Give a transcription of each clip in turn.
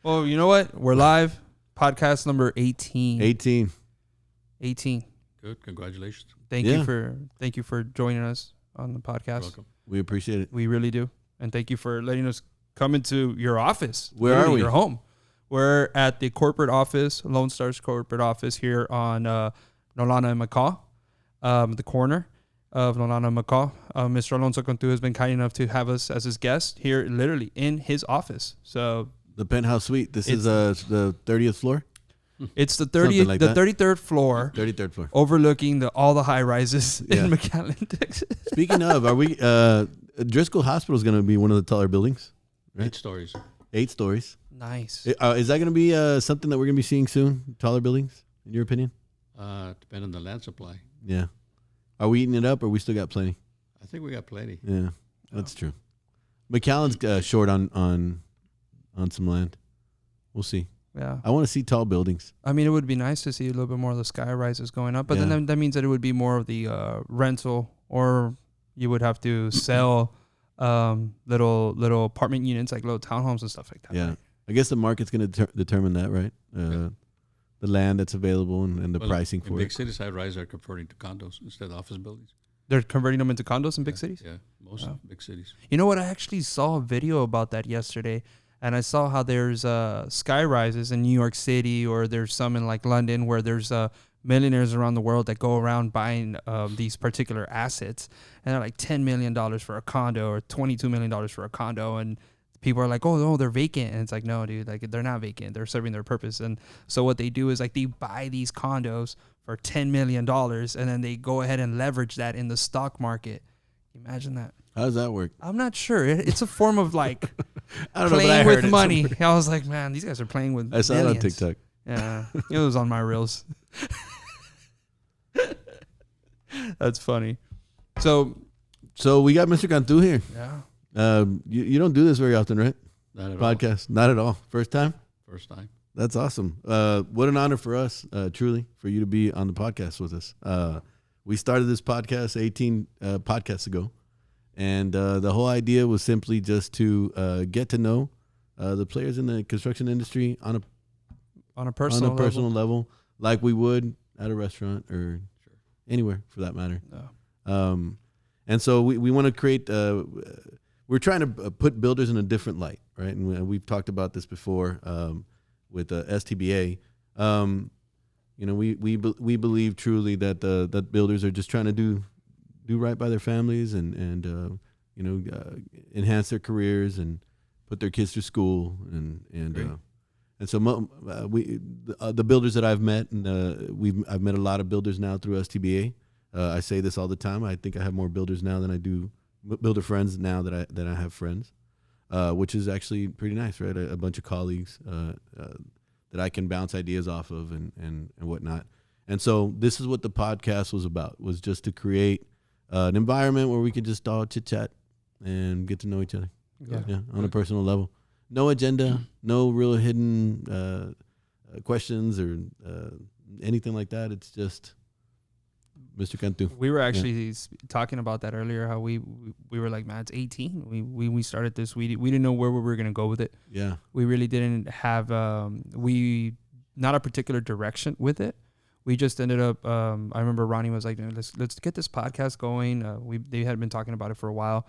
Well, you know what? We're live. Podcast number 18. 18. Good. Congratulations. Thank you for joining us on the podcast. You're welcome. We appreciate it. We really do. And thank you for letting us come into your office. Where are we? Your home. We're at the corporate office, Lone Star's corporate office here on Nolana and McCaw, the corner of Nolana and McCaw. Mr. Alonzo Cantu has been kind enough to have us as his guest here literally in his office. So The penthouse suite. This is the 30th floor? it's the 30th, like the that. 33rd floor, 33rd floor. overlooking all the high rises Yeah. in McAllen, Texas. Speaking of, are we Driscoll Hospital is going to be one of the taller buildings, right? 8 stories. 8 stories. Nice. Is that going to be something that we're going to be seeing soon? Taller buildings, in your opinion? Depending on the land supply. Yeah. Are we eating it up, or we still got plenty? I think we got plenty. Yeah, that's true. McAllen's short on some land. We'll see. Yeah. I want to see tall buildings. I mean, it would be nice to see a little bit more of the sky rises going up, but Yeah. then that means that it would be more of the rental, or you would have to sell little apartment units, like little townhomes and stuff like that. Yeah. Right? I guess the market's going to determine that, right? The land that's available and the Well, pricing in for big it. cities, high rise are converting to condos instead of office buildings. They're converting them into condos in big cities? Yeah, most Wow. big cities. You know what? I actually saw a video about that yesterday, and I saw how there's sky rises in New York City, or there's some in like London, where there's millionaires around the world that go around buying these particular assets, and they're like $10 million for a condo or $22 million for a condo, and people are like, oh no, they're vacant, and it's like, no, dude, like they're not vacant, they're serving their purpose. And so what they do is like they buy these condos for $10 million, and then they go ahead and leverage that in the stock market. Imagine that. How does that work? I'm not sure. It's a form of like I don't know, but I playing heard with it money. somewhere. I was like, man, these guys are playing with I saw it on millions. TikTok. Yeah, it was on my reels. That's funny. So So we got Mr. Cantu here. yeah, You don't do this very often, right? Not at Podcast. Not at all. First time? all. First time. That's awesome. What an honor for us, truly, for you to be on the podcast with us. We started this podcast 18 podcasts ago, and the whole idea was simply just to get to know the players in the construction industry on a personal level, like we would at a restaurant or anywhere for that matter. level. And so we want to create. We're trying to put builders in a different light, right? And we've talked about this before with STBA. We believe truly that that builders are just trying to do right by their families and enhance their careers and put their kids through school and so the builders that I've met, and I've met a lot of builders now through STBA. I say this all the time. I think I have more builders now than I do builder friends now that I have friends, which is actually pretty nice, right? A bunch of colleagues that I can bounce ideas off of and whatnot. And so this is what the podcast was about, was just to create an environment where we could just all chit chat and get to know each other. Yeah. On a personal level. No agenda, no real hidden questions or anything like that. It's just Mr. Cantu. We were actually talking about that earlier. How we were like, man, it's 18. We started this. We didn't know where we were gonna go with it. Yeah. We really didn't have not a particular direction with it. We just ended up. I remember Ronnie was like, let's get this podcast going. They had been talking about it for a while.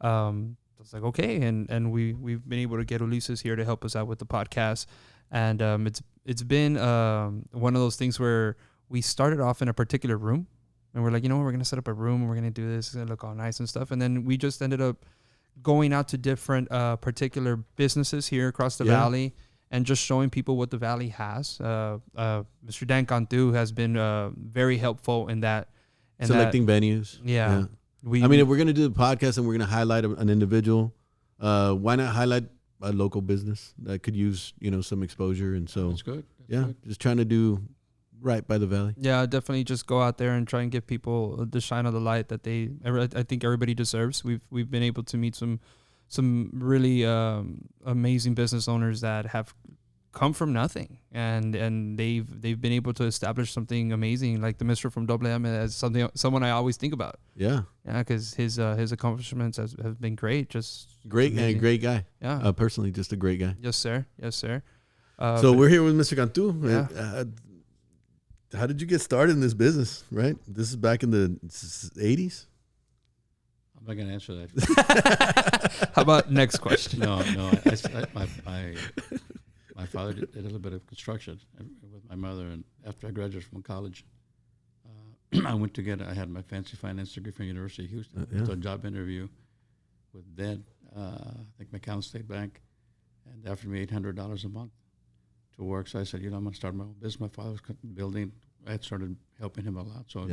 I was like, okay, and we've been able to get Ulises here to help us out with the podcast, and it's been one of those things where we started off in a particular room, and we're like, you know what, we're gonna set up a room, and we're gonna do this, it's gonna look all nice and stuff, and then we just ended up going out to different particular businesses here across the valley, and just showing people what the valley has. Mr. Dan Cantu has been very helpful in that. Selecting venues. Yeah. If we're going to do the podcast and we're going to highlight an individual, why not highlight a local business that could use, some exposure? And so, That's good. Just trying to do right by the valley. Yeah, definitely just go out there and try and give people the shine of the light that I think everybody deserves. We've been able to meet some really amazing business owners that have come from nothing, and they've been able to establish something amazing, like the Mister from Double M, as someone I always think about. Yeah, because his accomplishments have been great. Just great amazing. great guy. Yeah, Personally, just a great guy. yes sir. So we're here with Mr. Cantu. Yeah. How did you get started in this business? Right, this is back in the 80s. I'm not going to answer that. How about next question? No. My father did a little bit of construction with my mother, and after I graduated from college, I had my fancy finance degree from University of Houston. Went to a job interview with Dad, I think McAllen State Bank, and they offered me $800 a month to work. So I said, I'm going to start my own business. My father was building. I had started helping him a lot, so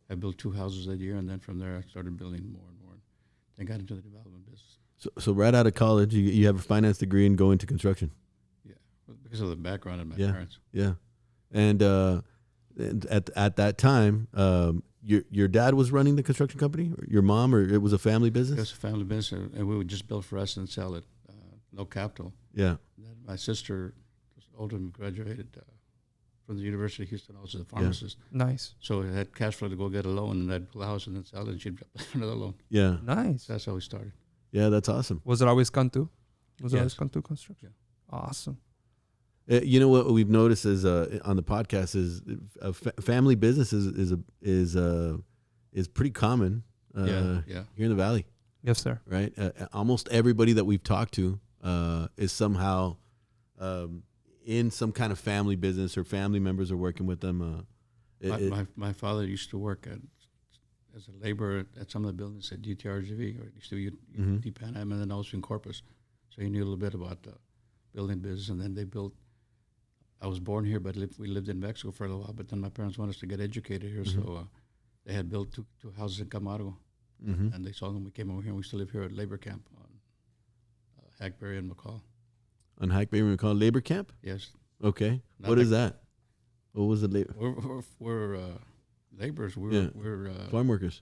I built 2 houses that year, and then from there I started building more and more. Then got into the development business. So right out of college, you have a finance degree and go into construction. Yeah, because of the background of my parents. Yeah, and at that time, your dad was running the construction company, or your mom, or it was a family business. It was a family business, and we would just build for us and sell it, no capital. Yeah. And then my sister, older than me, graduated from the University of Houston, also a pharmacist. Nice. So I had cash flow to go get a loan, and I'd pull a house and then sell it, and she'd get another loan. Yeah. Nice. So that's how we started. Yeah, that's awesome. Was it always Cantu? Was it Yes. always Cantu Construction? Yeah. Awesome. You know what we've noticed is on the podcast is family business is pretty common Yeah. here in the Valley, Yes, sir. right? Almost everybody that we've talked to is somehow in some kind of family business, or family members are working with them. My father used to work as a laborer at some of the buildings at UTRGV, or used to be UT Panheim, and then also in Corpus. So he knew a little bit about the building business, and then they built. I was born here, but we lived in Mexico for a little while. But then my parents wanted us to get educated here, so they had built two houses in Camargo, and they saw them. We came over here, and we still live here at labor camp on Hackberry and McCall. On Hackberry, we call it labor camp. Yes. Okay. Not What like- is that? What was the labor? We're laborers. Yeah. We're Farm workers.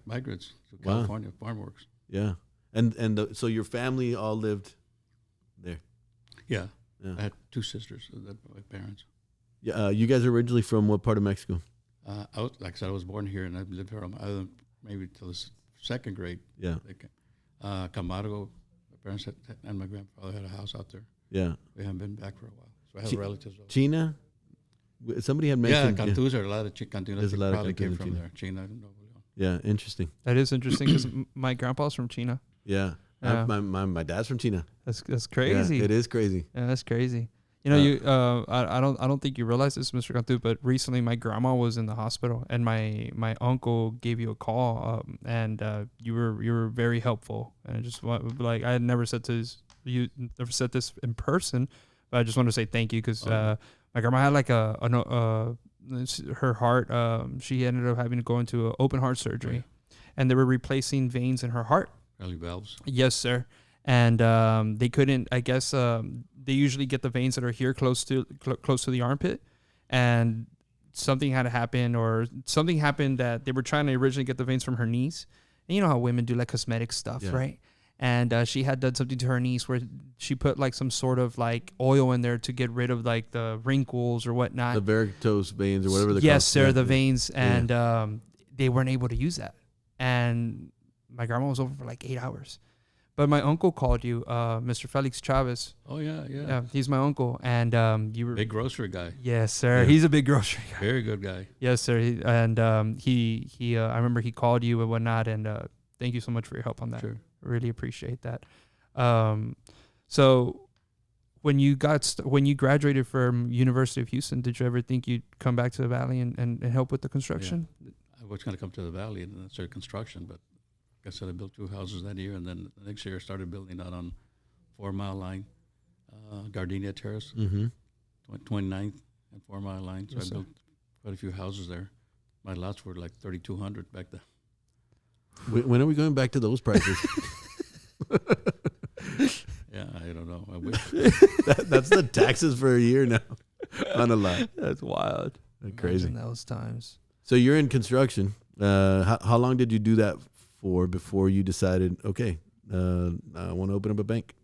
migrants to Wow. California, farm works. Yeah. So your family all lived there. Yeah. Yeah. I had 2 sisters, my parents. Yeah. You guys are originally from what part of Mexico? Like I said, I was born here, and I lived here maybe till the 2nd grade. Yeah. Camargo, my parents and my grandfather had a house out there. Yeah. We haven't been back for a while, so I have relatives. China. Somebody had mentioned. Yeah, Cantus are a lot of Cantus. There's a lot of probably came Cantus in from China. there. China and Nuevo Leon. Yeah. Interesting. That is interesting because my grandpa's from China. Yeah. Yeah. My dad's from China. That's crazy. Yeah, it is crazy. Yeah, that's crazy. You know, I don't think you realize this, Mr. Cantu, but recently my grandma was in the hospital, and my uncle gave you a call, and you were very helpful, and I just want, like, I had never said this in person, but I just want to say thank you, because my grandma had like her heart, she ended up having to go into an open heart surgery, and they were replacing veins in her heart. Early valves. Yes, sir. And they couldn't. I guess they usually get the veins that are here close to the armpit, and something had to happen, or something happened that they were trying to originally get the veins from her knees. And you know how women do like cosmetic stuff, right? And she had done something to her knees where she put like some sort of like oil in there to get rid of like the wrinkles or whatnot. The varicose veins or whatever they're called. Yes, sir, the veins, and they weren't able to use that. And my grandma was over for like 8 hours. But my uncle called you, Mr. Felix Chavez. Oh, yeah. Yeah, he's my uncle. And you were... Big grocery guy. Yes, sir. Yeah. He's a big grocery guy. Very good guy. Yes, sir. He I remember he called you and whatnot, and thank you so much for your help on that. Sure. Really appreciate that. So when you graduated from University of Houston, did you ever think you'd come back to the Valley and help with the construction? Yeah. I was going to come to the Valley and then start construction, but like I said, I built 2 houses that year, and then the next year I started building out on 4 Mile Line, Gardenia Terrace, 29th and 4 Mile Line. So Yes, I built quite a few houses there. My lots were like 3,200 back then. When are we going back to those prices? Yeah, I don't know. I wish. That's the taxes for a year now on a lot. That's wild. Crazy. Imagine those times. So you're in construction. How long did you do that for before you decided, okay, I want to open up a bank?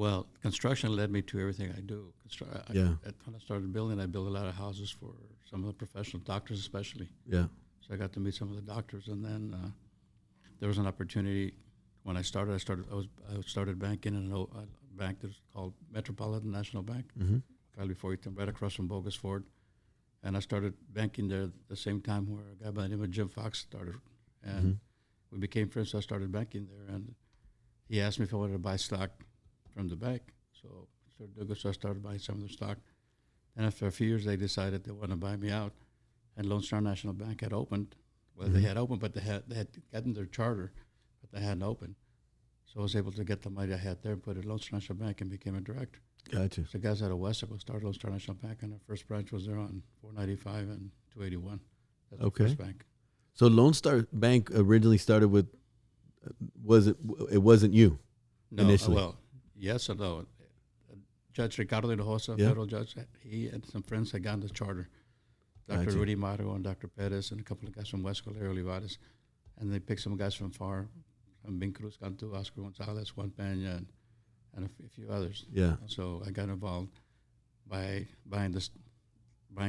Well, construction led me to everything I do. When I started building, I built a lot of houses for some of the professional doctors, especially. Yeah. So I got to meet some of the doctors, and then there was an opportunity. When I started banking in a bank that's called Metropolitan National Bank, probably before you turn right across from Bogus Ford, and I started banking there at the same time where a guy by the name of Jim Fox started, and we became friends. So I started banking there, and he asked me if I wanted to buy stock from the bank. So I started buying some of their stock. And after a few years, they decided they wanted to buy me out. And Lone Star National Bank had opened. Well, they had opened, but they had gotten their charter, but they hadn't opened. So I was able to get the money I had there and put it at Lone Star National Bank and became a director. Gotcha. So the guys out of Wesco started Lone Star National Bank, and our first branch was there on 495 and 281. That's the first bank. So Lone Star Bank originally started with, it wasn't you initially? Well, yes and no. Judge Ricardo Hinojosa, federal judge, he and some friends had gotten the charter. Dr. Rudy Mario and Dr. Perez and a couple of guys from Wesco, Larry Olivares. And they picked some guys from far, from Bing Cruz Cantu, Oscar Gonzalez, Juan Peña, and a few others. Yeah. So I got involved by buying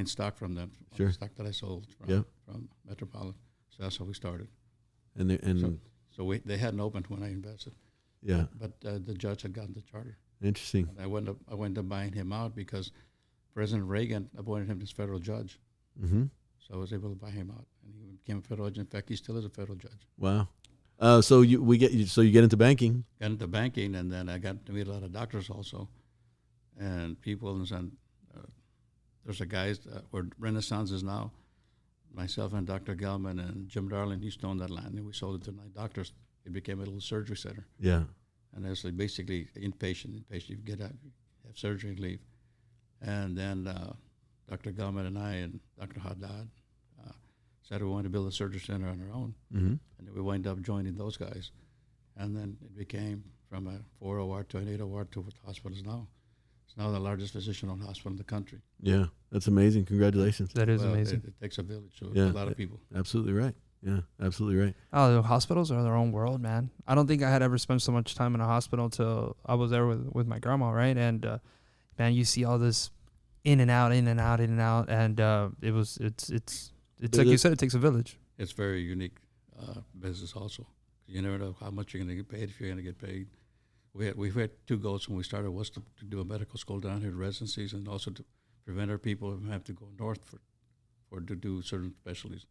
stock from them, stock that I sold from Metropolitan. So that's how we started. So they hadn't opened when I invested. Yeah. But the judge had gotten the charter. Interesting. And I went up buying him out because President Reagan appointed him as federal judge. Mm-hmm. So I was able to buy him out, and he became a federal judge. In fact, he still is a federal judge. Wow. So you get into banking. Got into banking, and then I got to meet a lot of doctors also, and people. And there's a guys where Renaissance is now. Myself and Dr. Gelman and Jim Darling used to own that land, and we sold it to 9 doctors. It became a little surgery center. Yeah. And it's basically inpatient. You get out, you have surgery and leave. And then Dr. Gelman and I and Dr. Haddad said we wanted to build a surgery center on our own. Mm-hmm. And then we wound up joining those guys. And then it became from a 4 OR to an 8 OR to what the hospital is now. It's now the largest physician-owned hospital in the country. Yeah, that's amazing. Congratulations. That is amazing. It takes a village, so a lot of people. Absolutely right. Yeah, absolutely right. Oh, the hospitals are their own world, man. I don't think I had ever spent so much time in a hospital until I was there with my grandma, right? And man, you see all this in and out, and it's like you said, it takes a village. It's very unique business also. You never know how much you're going to get paid, if you're going to get paid. We've had 2 goals when we started, was to do a medical school down here, residencies, and also to prevent our people from having to go north to do certain specialties.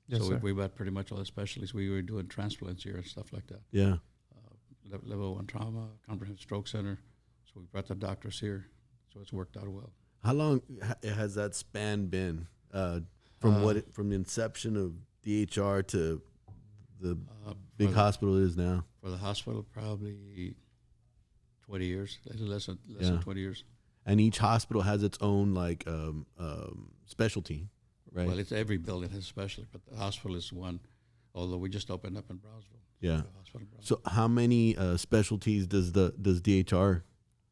Yes, so sir. we got pretty much all the specialties. We were doing transplants here and stuff like that. Yeah. Level 1 trauma, comprehensive stroke center. So we brought the doctors here. So it's worked out well. How long has that span been from the inception of DHR to the big hospital it is now? For the hospital, probably 20 years, less than 20 years. And each hospital has its own specialty, right? Well, it's every building has a specialty, but the hospital is one. Although we just opened up in Brownsville. Yeah. So how many specialties does DHR?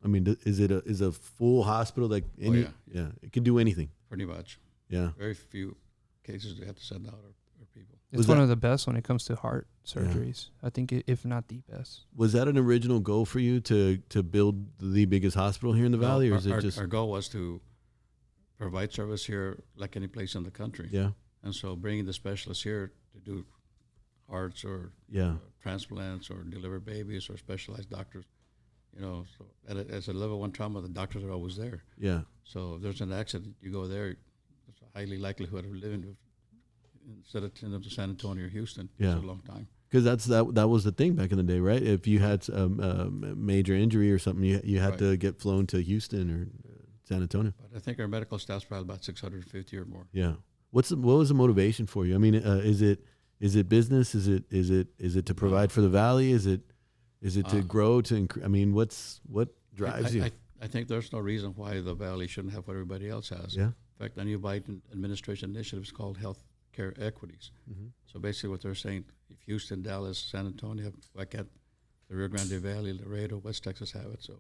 I mean, is a full hospital like any? Yeah, it can do anything. Pretty much. Yeah. Very few cases they have to send out our people. It's one of the best when it comes to heart surgeries. I think, if not the best. Was that an original goal for you to build the biggest hospital here in the Valley, or is it just? Our goal was to provide service here like any place in the country. Yeah. And so bringing the specialists here to do hearts or transplants or deliver babies or specialized doctors, so as a level 1 trauma, the doctors are always there. Yeah. So if there's an accident, you go there, there's a highly likelihood of living instead of sending them to San Antonio or Houston. Yeah. It's a long time. Because that was the thing back in the day, right? If you had a major injury or something, you had to get flown to Houston or San Antonio. But I think our medical staff's probably about 650 or more. Yeah. What was the motivation for you? I mean, is it business? Is it to provide for the Valley? Is it to grow? I mean, what drives you? I think there's no reason why the Valley shouldn't have what everybody else has. Yeah. In fact, the new Biden administration initiative is called Health Care Equities. Mm-hmm. So basically what they're saying, if Houston, Dallas, San Antonio, why can't the Rio Grande Valley, Laredo, West Texas have it? So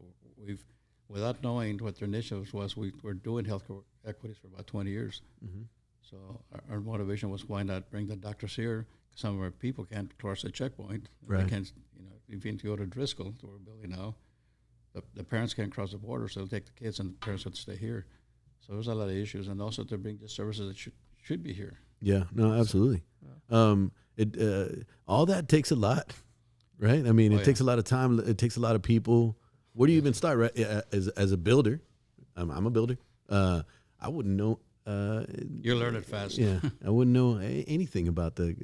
without knowing what their initiative was, we're doing healthcare equities for about 20 years. Mm-hmm. So our motivation was, why not bring the doctors here? Some of our people can't cross a checkpoint. Right. They can't, even if you go to Driscoll, that we're building now, the parents can't cross the border, so they'll take the kids, and the parents have to stay here. So there's a lot of issues, and also to bring the services that should be here. Yeah, no, absolutely. All that takes a lot, right? I mean, it takes a lot of time. It takes a lot of people. Where do you even start, right? As a builder, I'm a builder. I wouldn't know. You learn it fast. Yeah, I wouldn't know anything about the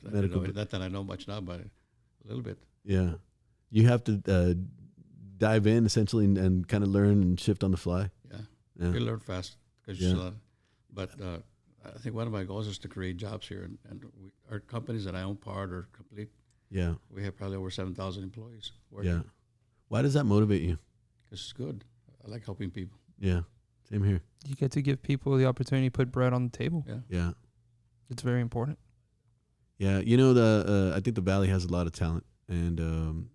medical. Not that I know much now, but a little bit. Yeah, you have to dive in essentially and kind of learn and shift on the fly. Yeah. You learn fast because but I think one of my goals is to create jobs here, and our companies that I own part are complete. Yeah, we have probably over 7,000 employees working. Yeah, why does that motivate you? Because it's good. I like helping people. Yeah, same here. You get to give people the opportunity to put bread on the table. Yeah, it's very important. Yeah, I think the Valley has a lot of talent, and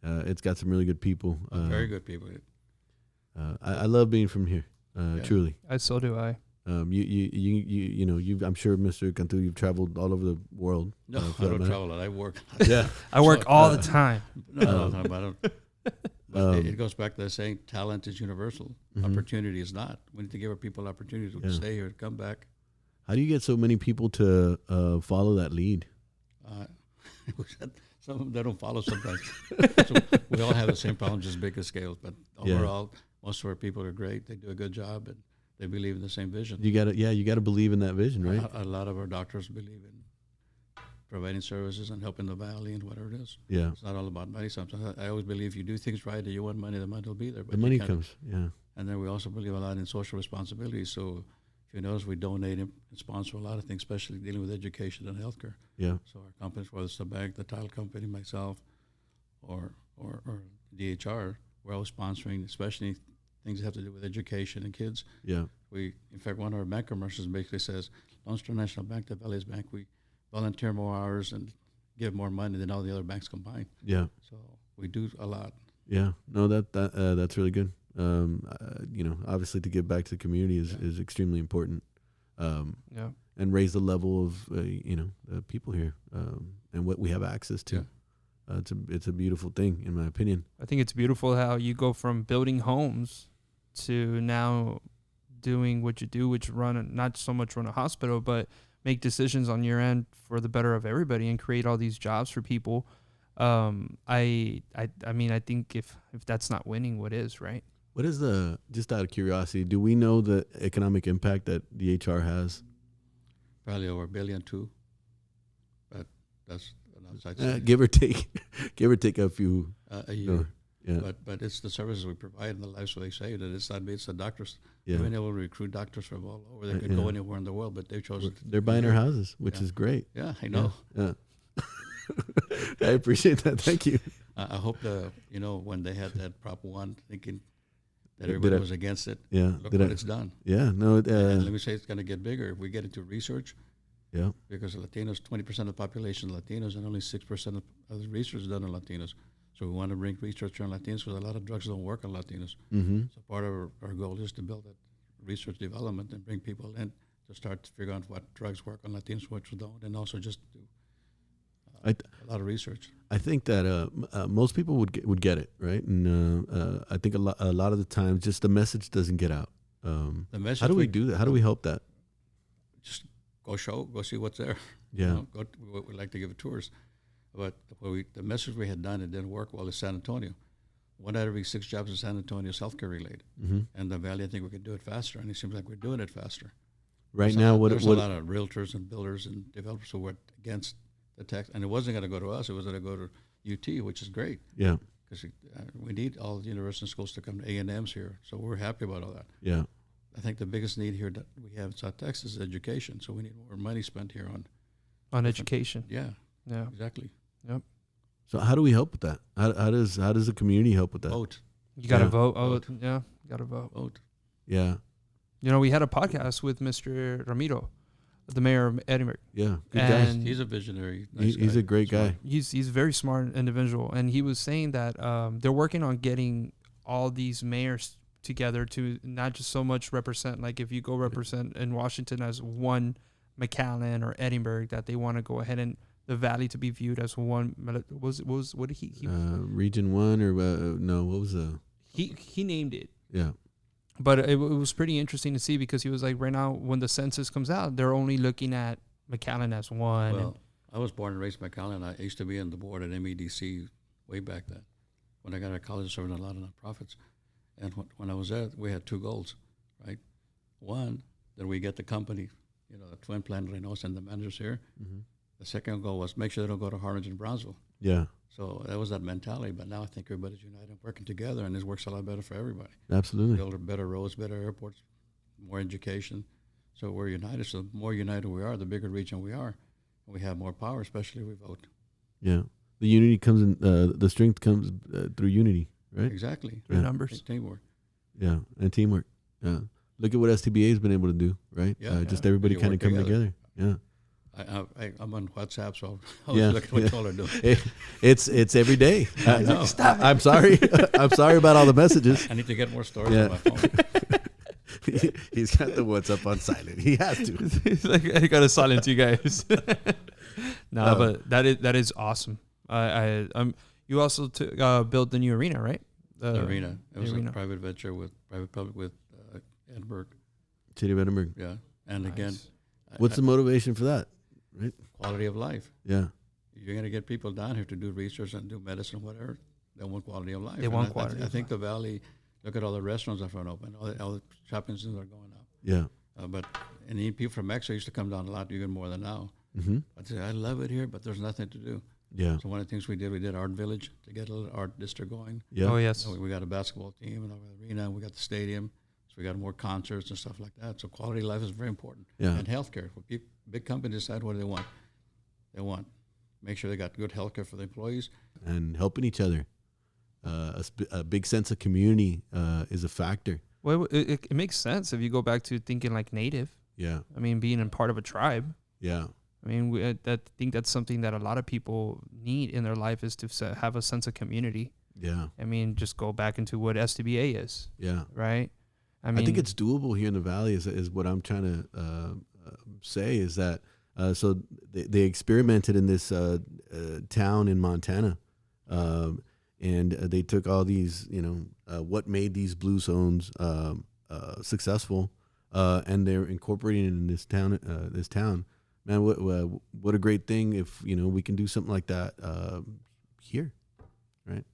it's got some really good people. Very good people. I love being from here. Truly. So do I. I'm sure, Mr. Cantu, you've traveled all over the world. No, I don't travel. I work. Yeah, I work all the time. No, I don't. But it goes back to the saying, talent is universal. Opportunity is not. We need to give our people opportunities to stay here, to come back. How do you get so many people to follow that lead? Some of them, they don't follow sometimes. So we all have the same problems, just bigger scales. But overall, most of our people are great. They do a good job, and they believe in the same vision. You gotta believe in that vision, right? A lot of our doctors believe in providing services and helping the Valley and whatever it is. Yeah, it's not all about money. Sometimes I always believe if you do things right and you want money, the money will be there. But the money comes. Yeah, and then we also believe a lot in social responsibility. So if you notice, we donate and sponsor a lot of things, especially dealing with education and healthcare. Yeah. So our companies, whether it's the bank, the tile company, myself, or DHR, we're always sponsoring, especially things that have to do with education and kids. Yeah. In fact, one of our bank commercials basically says, Lone Star National Bank, the Valley's Bank, we volunteer more hours and give more money than all the other banks combined. Yeah. So we do a lot. Yeah. No, that's really good. Obviously to give back to the community is extremely important. And raise the level of the people here and what we have access to. It's a beautiful thing, in my opinion. I think it's beautiful how you go from building homes to now doing what you do, which not so much run a hospital, but make decisions on your end for the better of everybody and create all these jobs for people. I mean, I think if that's not winning, what is, right? What is just out of curiosity, do we know the economic impact that the HR has? Probably over $1 billion too, but that's another give or take a few a year. But it's the services we provide and the lives they save. That it's not me, it's the doctors. We've been able to recruit doctors from all over. They could go anywhere in the world, but they've chosen. They're buying our houses, which is great. Yeah, I know. Yeah. I appreciate that. Thank you. I hope when they had that Prop 1, thinking that everybody was against it. Yeah. Look what it's done. Yeah. No. And let me say, it's going to get bigger if we get into research. Yeah. Because Latinos, 20% of the population are Latinos, and only 6% of the research is done on Latinos. So we want to bring research on Latinos because a lot of drugs don't work on Latinos. Mm-hmm. So part of our goal is to build that research development and bring people in to start to figure out what drugs work on Latinos, which don't, and also just do a lot of research. I think that most people would get it, right? And I think a lot of the times just the message doesn't get out. The message. How do we do that? How do we help that? Just go see what's there. Yeah. We like to give tours. But the message we had done, it didn't work well in San Antonio. 1 out of every 6 jobs in San Antonio is healthcare related. Mm-hmm. And the Valley, I think we could do it faster, and it seems like we're doing it faster. Right now, there's a lot of realtors and builders and developers who were against the tax, and it wasn't going to go to us. It was going to go to UT, which is great. Yeah. Because we need all the university schools to come to A&Ms here, so we're happy about all that. Yeah. I think the biggest need here that we have in South Texas is education, so we need more money spent here on education. Yeah. Yeah. Exactly. Yep. So how do we help with that? How does the community help with that? Vote. You got to vote. Oh, yeah. You got to vote. Vote. Yeah. We had a podcast with Mr. Ramiro, the mayor of Edinburgh. Yeah. Good guy. He's a visionary. He's a great guy. He's a very smart individual. And he was saying that they're working on getting all these mayors together to not just so much represent, like if you go represent in Washington as one McAllen or Edinburgh, that they want to go ahead and the Valley to be viewed as one. What did he Region 1 or no? What was he named it. Yeah. But it was pretty interesting to see because he was like, right now, when the census comes out, they're only looking at McAllen as one. Well, I was born and raised in McAllen. I used to be on the board at MEDC way back then. When I got out of college, serving a lot of nonprofits. And when I was there, we had two goals, right? One, that we get the company, the twin plant Reynosa and the managers here. Mm-hmm. The second goal was make sure they don't go to Harlingen and Brownsville. Yeah. So that was that mentality. But now I think everybody's united, working together, and this works a lot better for everybody. Absolutely. Build better roads, better airports, more education. So we're united. So the more united we are, the bigger region we are. And we have more power, especially if we vote. Yeah. The unity comes in, the strength comes through unity, right? Exactly. Through numbers. Teamwork. Yeah. And teamwork. Yeah. Look at what STBA has been able to do, right? Yeah. Just everybody kind of coming together. Yeah. I'm on WhatsApp, so I always look at what y'all are doing. It's every day. I know. I'm sorry. I'm sorry about all the messages. I need to get more stories on my phone. He's got the WhatsApp on silent. He has to. He's like, I gotta silence you guys. But that is awesome. You also built the new arena, right? The arena. It was a private venture with private public with Edinburgh. City of Edinburgh. Yeah, and nice. Again, what's the motivation for that? Right. Quality of life. Yeah. You're gonna get people down here to do research and do medicine, whatever. They want quality of life. They want quality. I think the Valley. Look at all the restaurants that are open. All the shopping centers are going up. Yeah. And people from Mexico used to come down a lot, even more than now. Mm-hmm. I love it here, but there's nothing to do. Yeah. So one of the things we did Art Village to get a little art district going. Yeah. Oh yes. We got a basketball team and the arena. And we got the stadium, so we got more concerts and stuff like that. So quality of life is very important. Yeah. And healthcare. Big companies decide what do they want. They want make sure they got good healthcare for the employees and helping each other. A big sense of community is a factor. Well, it makes sense if you go back to thinking like native. Yeah. I mean, being a part of a tribe. Yeah. I mean, I think that's something that a lot of people need in their life is to have a sense of community. Yeah. I mean, just go back into what STBA is. Yeah. Right? I think it's doable here in the Valley is what I'm trying to say is that so they experimented in this town in Montana. And they took all these, what made these blue zones successful, and they're incorporating it in this town. Man, what a great thing if we can do something like that here, right?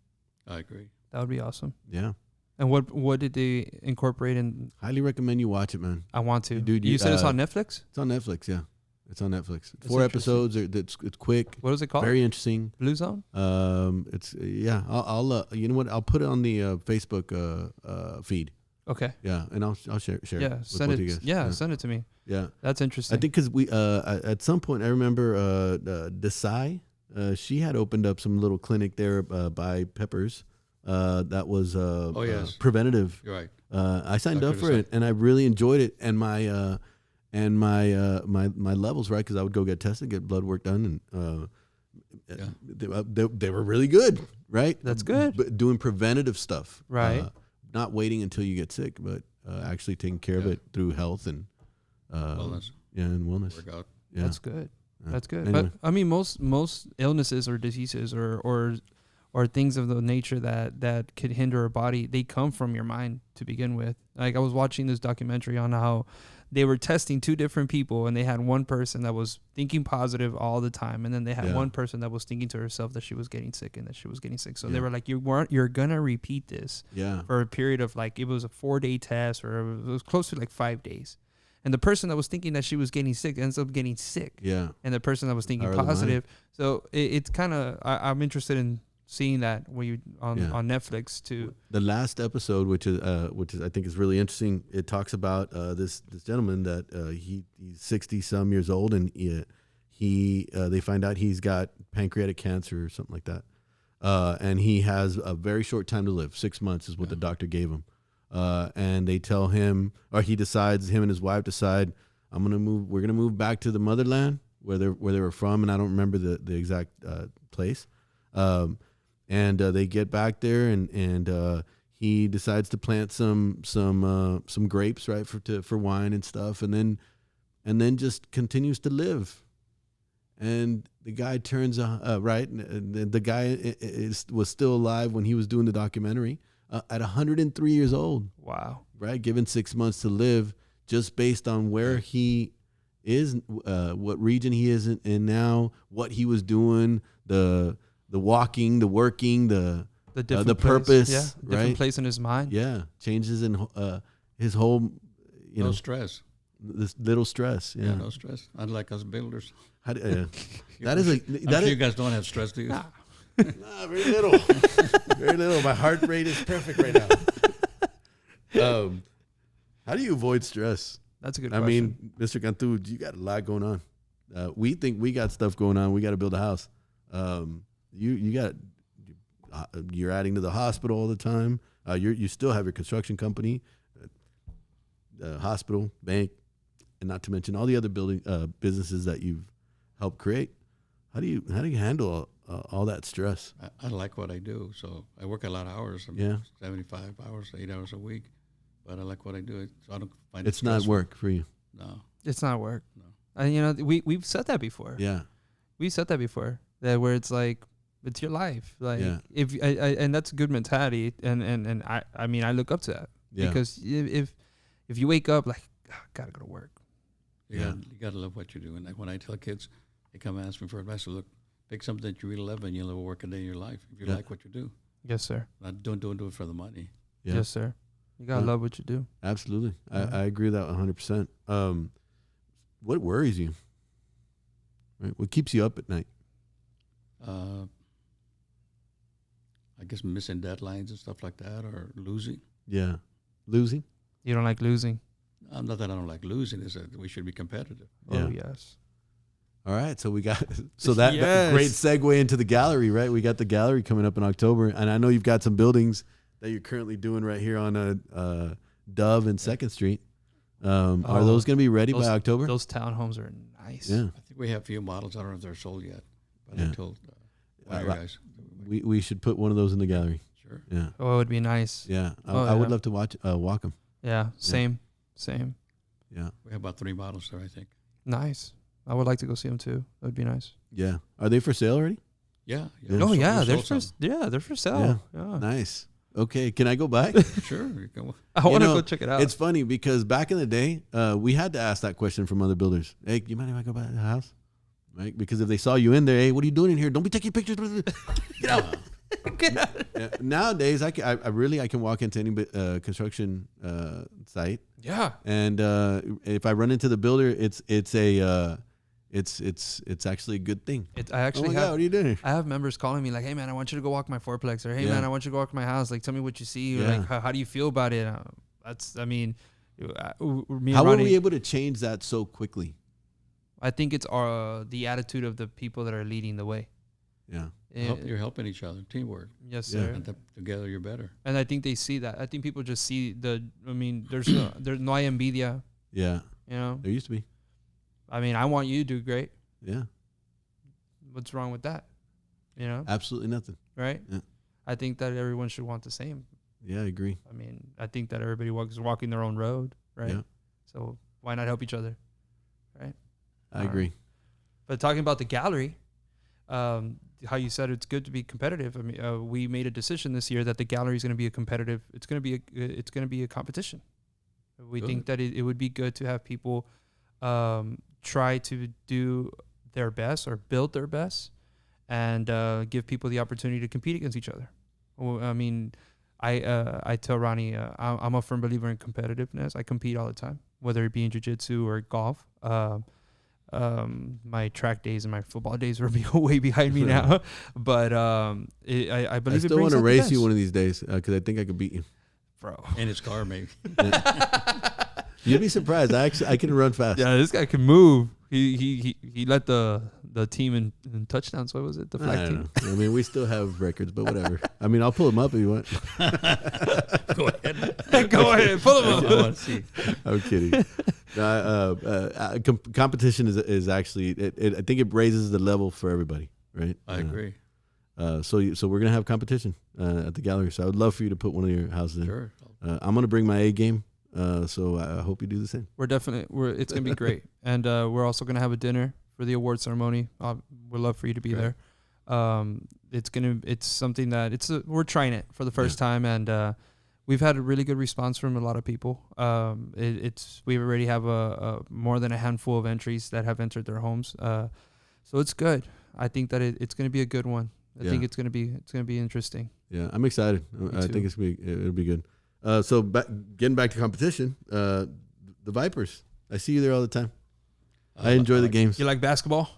I agree. That would be awesome. Yeah. And what did they incorporate in? Highly recommend you watch it, man. I want to. Dude, you said it's on Netflix? It's on Netflix, yeah. It's on Netflix. 4 episodes. It's quick. What is it called? Very interesting. Blue Zone. It's I'll you know what? I'll put it on the Facebook feed. Okay. Yeah, and I'll share. Yeah, it send it. you guys. Yeah, send it to me. Yeah, that's interesting. I think because we at some point I remember Desai, she had opened up some little clinic there by Peppers. That was preventative. You're right. I signed up for it and I really enjoyed it. And my levels, right? Because I would go get tested, get blood work done, and they were really good, right? That's good. But doing preventative stuff, right? Not waiting until you get sick, but actually taking care of it through health and wellness. Yeah, and wellness. Workout. Yeah. That's good. That's good. Anyway. But I mean, most illnesses or diseases or things of the nature that could hinder a body, they come from your mind to begin with. Like I was watching this documentary on how they were testing 2 different people, and they had one person that was thinking positive all the time, and then they had one person that was thinking to herself that she was getting sick and that she was getting sick. So they were like, you're gonna repeat this for a period of like, it was a 4-day test, or it was close to like 5 days. And the person that was thinking that she was getting sick ends up getting sick. Yeah. And the person that was thinking positive. So it's kind of, I'm interested in seeing that on Netflix too. The last episode, which is I think is really interesting. It talks about this gentleman that he's 60 some years old, and they find out he's got pancreatic cancer or something like that, and he has a very short time to live. 6 months is what the doctor gave him, and they tell him, or him and his wife decide, we're gonna move back to the motherland where they were from, and I don't remember the exact place. And they get back there, and he decides to plant some grapes, right, for wine and stuff, and then just continues to live. And the guy turns right, the guy was still alive when he was doing the documentary. at 103 years old. Wow. Right, given 6 months to live, just based on where he is, what region he is in now, what he was doing, the walking, the working, the purpose, different place in his mind. Yeah, changes in his whole, no stress. This little stress. Yeah, no stress. Unlike us builders. That you guys don't have stress, do you? Nah, very little. Very little. My heart rate is perfect right now. How do you avoid stress? That's a good question. I mean, Mr. Cantu, you got a lot going on. We think we got stuff going on. We got to build a house. You're adding to the hospital all the time. You still have your construction company, hospital, bank, and not to mention all the other businesses that you've helped create. How do you handle all that stress? I like what I do, so I work a lot of hours. 75 hours, 8 hours a week. But I like what I do, so I don't find it's not work for you. No, it's not work. No, and we've said that before. Yeah, we've said that before. That where it's like it's your life. Like if and that's a good mentality. And I mean I look up to that because if you wake up like gotta go to work. You gotta love what you do. And like when I tell kids, they come and ask me for advice. So look, pick something that you really love, and you'll never work a day in your life if you like what you do. Yes, sir. Don't do it for the money. Yeah. Yes, sir. You gotta love what you do. Absolutely, I agree with that 100%. What worries you? Right? What keeps you up at night? I guess missing deadlines and stuff like that, or losing. Yeah, losing. You don't like losing? Not that I don't like losing. Is that we should be competitive. Oh yes. All right, so we got that great segue into the gallery, right? We got the gallery coming up in October, and I know you've got some buildings that you're currently doing right here on Dove and 2nd Street. Are those going to be ready by October? Those townhomes are nice. Yeah, I think we have a few models. I don't know if they're sold yet, but I told guys we should put one of those in the gallery. Sure. Yeah. Oh, it would be nice. Yeah, I would love to walk them. Yeah, same. Yeah, we have about 3 models there, I think. Nice. I would like to go see them too. That would be nice. Yeah. Are they for sale already? Yeah. Oh yeah, they're for sale. Yeah. Nice. Okay, can I go by? Sure. You can. I want to go check it out. It's funny because back in the day, we had to ask that question from other builders. Hey, you mind if I go by the house? Right? Because if they saw you in there, hey, what are you doing in here? Don't be taking pictures. Get out. Get out. Yeah. Nowadays, I can walk into any construction site. Yeah. And if I run into the builder, it's actually a good thing. I actually what are you doing? I have members calling me like, hey man, I want you to go walk my fourplex, or hey man, I want you to go walk my house. Like, tell me what you see. Or like, how do you feel about it? Me and how Ronnie, were we able to change that so quickly? I think it's the attitude of the people that are leading the way. Yeah. You're helping each other, teamwork. Yes, sir. And together you're better. And I think they see that. I think people just see there's no envidia. Yeah. You know? There used to be. I mean, I want you to do great. Yeah. What's wrong with that? You know? Absolutely nothing. Right? Yeah. I think that everyone should want the same. Yeah, I agree. I mean, I think that everybody is walking their own road, right? Yeah. So why not help each other? Right? I agree. But talking about the gallery, how you said it's good to be competitive. I mean, we made a decision this year that the gallery is going to be it's going to be a competition. We think that it would be good to have people try to do their best or build their best, and give people the opportunity to compete against each other. Well, I mean, I tell Ronnie, I'm a firm believer in competitiveness. I compete all the time, whether it be in jiu-jitsu or golf. My track days and my football days are way behind me now, but I believe I still want to race you one of these days because I think I could beat you, bro. In his car, maybe. You'd be surprised. I can run fast. Yeah, this guy can move. He led the team in touchdowns. What was it? The flag team. I mean, we still have records, but whatever. I mean, I'll pull them up if you want. Go ahead. Go ahead. Pull them up. I want to see. I'm kidding. Competition is actually. I think it raises the level for everybody. Right. I agree. So we're gonna have competition at the gallery. So I would love for you to put one of your houses in. Sure. I'm gonna bring my A game. So I hope you do the same. It's gonna be great, and we're also gonna have a dinner for the award ceremony. We'd love for you to be there. It's something that we're trying it for the first time, and we've had a really good response from a lot of people. We already have a more than a handful of entries that have entered their homes. So it's good. I think that it's going to be a good one. I think it's going to be interesting. Yeah, I'm excited. I think it'll be good. So getting back to competition, the Vipers. I see you there all the time. I enjoy the games. You like basketball?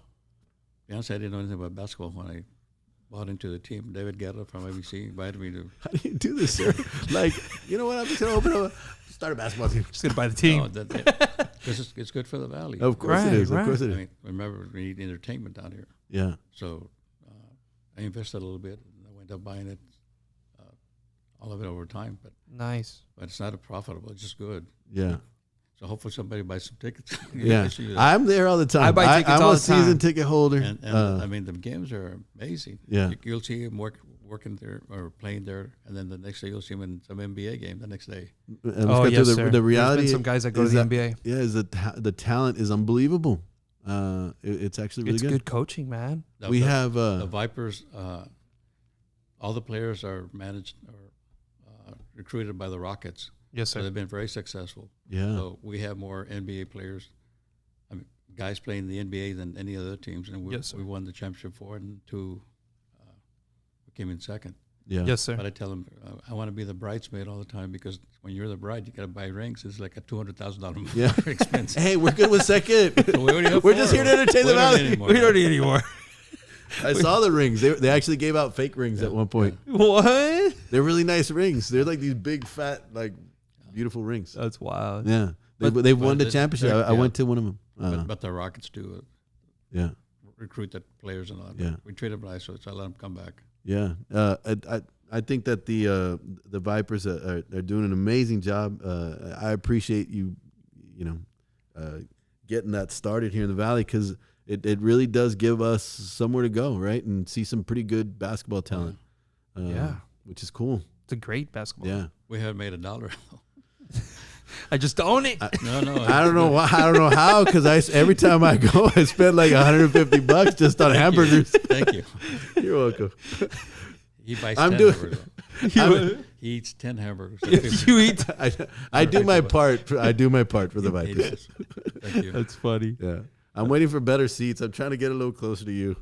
Honestly, I didn't know anything about basketball when I bought into the team. David Guerra from ABC invited me to. How do you do this, sir? Like, you know what? I'm just going to start a basketball team. Just going to buy the team. Because it's good for the Valley. Of course it is. Of course it is. I mean, remember, we need entertainment down here. Yeah. So I invested a little bit, and I went up buying it, all of it over time. But nice. But it's not profitable. It's just good. Yeah. So hopefully somebody buys some tickets. Yeah. I'm there all the time. I buy tickets all the time. I'm a season ticket holder. And I mean, the games are amazing. Yeah. You'll see him working there or playing there, and then the next day you'll see him in some NBA game the next day. Yes, sir. The reality. There's been some guys that go to the NBA. Yeah, is that the talent is unbelievable. It's actually really good. It's good coaching, man. We have the Vipers. All the players are managed or recruited by the Rockets. Yes, so sir. they've been very successful. Yeah. So we have more NBA players, guys playing the NBA than any other teams, and we won the championship for it, and we came in second. Yeah. Yes, sir. But I tell them I want to be the bridesmaid all the time, because when you're the bride, you got to buy rings. It's like a $200,000 expense. Hey, we're good with second. So we're just here to entertain the Valley. We don't need any more. I saw the rings. They actually gave out fake rings at one point. Yeah. What? They're really nice rings. They're like these big, fat, like beautiful rings. That's wild. Yeah. They won the championship. I went to one of them. But the Rockets do recruit the players and all that. Yeah. We treated them nice, so I let them come back. Yeah. I think that the Vipers are doing an amazing job. I appreciate you getting that started here in the Valley, because it really does give us somewhere to go, right, and see some pretty good basketball talent. Which is cool. It's a great basketball. Yeah. We haven't made $1. I just own it. No. I don't know why. I don't know how, because every time I go, I spend like $150 just on hamburgers. Thank you. You're welcome. He buys I'm 10 doing. hamburgers. He eats 10 hamburgers. You eat. I do my part. I do my part for the Vipers. Thank you. That's funny. Yeah. I'm waiting for better seats. I'm trying to get a little closer to you.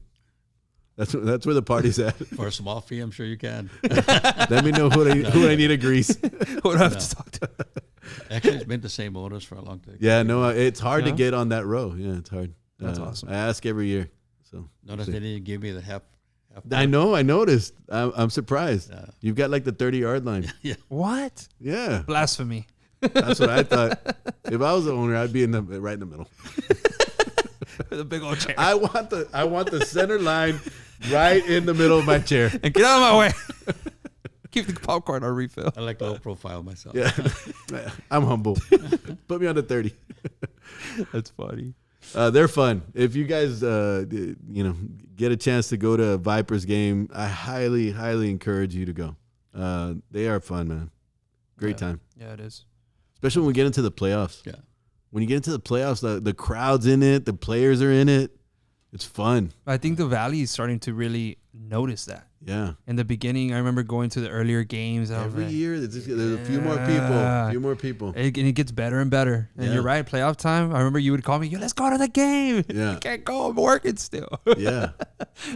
That's where the party's at. For a small fee, I'm sure you can. Let me know who I need to grease. Who do I have to talk to? Actually, it's been the same owners for a long time. Yeah, no, it's hard to get on that row. Yeah, it's hard. That's awesome. I ask every year. So notice they didn't give me the half. I know. I noticed. I'm surprised. Yeah. You've got like the 30-yard line. Yeah. What? Yeah. Blasphemy. That's what I thought. If I was the owner, I'd be right in the middle. With a big old chair. I want the center line right in the middle of my chair. And get out of my way. Keep the popcorn on refill. I like low profile myself. Yeah. I'm humble. Put me on the 30. That's funny. They're fun. If you guys, get a chance to go to a Vipers game, I highly, highly encourage you to go. They are fun, man. Great time. Yeah, it is. Especially when we get into the playoffs. Yeah. When you get into the playoffs, the crowd's in it, the players are in it. It's fun. I think the Valley is starting to really notice that. Yeah. In the beginning, I remember going to the earlier games. Every year, there's a few more people. And it gets better and better. And you're right, playoff time. I remember you would call me, let's go to the game. Yeah. I can't go. I'm working still. Yeah.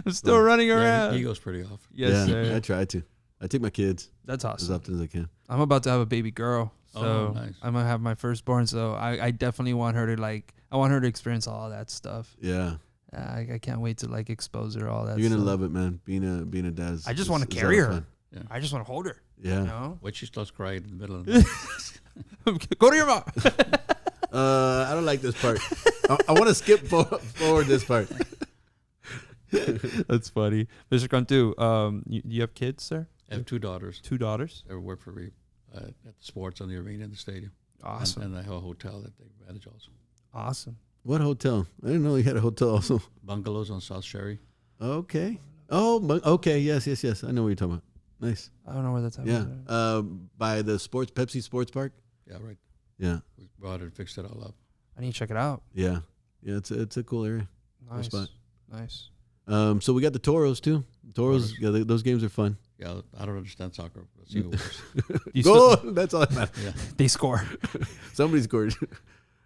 I'm still running around. He goes pretty often. Yes, sir. I try to. I take my kids That's as awesome. often as I can. I'm about to have a baby girl. So nice. I'm going to have my firstborn. So I definitely want her to experience all that stuff. Yeah. I can't wait to expose her all that. You're gonna stuff. love it, man. Being a dad. I just want to carry her. Yeah. I just want to hold her. Yeah. You know? When she starts crying in the middle of the night. Go to your mom. I don't like this part. I want to skip forward this part. That's funny. Mr. Cantu, you have kids, sir? I have 2 daughters. 2 daughters? They work for me at the sports on the arena in the stadium. Awesome. And I have a hotel that they manage also. Awesome. What hotel? I didn't know you had a hotel also. Bungalows on South Sherry. Okay. Oh, okay. Yes. I know what you're talking about. Nice. I don't know where that's at. Yeah. By the Pepsi Sports Park. Yeah, right. Yeah. We brought it and fixed it all up. I need to check it out. Yeah. Yeah. It's a cool area. Nice. spot. Nice. So we got the Toros too. Toros, yeah, those games are fun. Yeah, I don't understand soccer. Let's see who wins. Goal! That's all that matters. Yeah. They score. Somebody scored.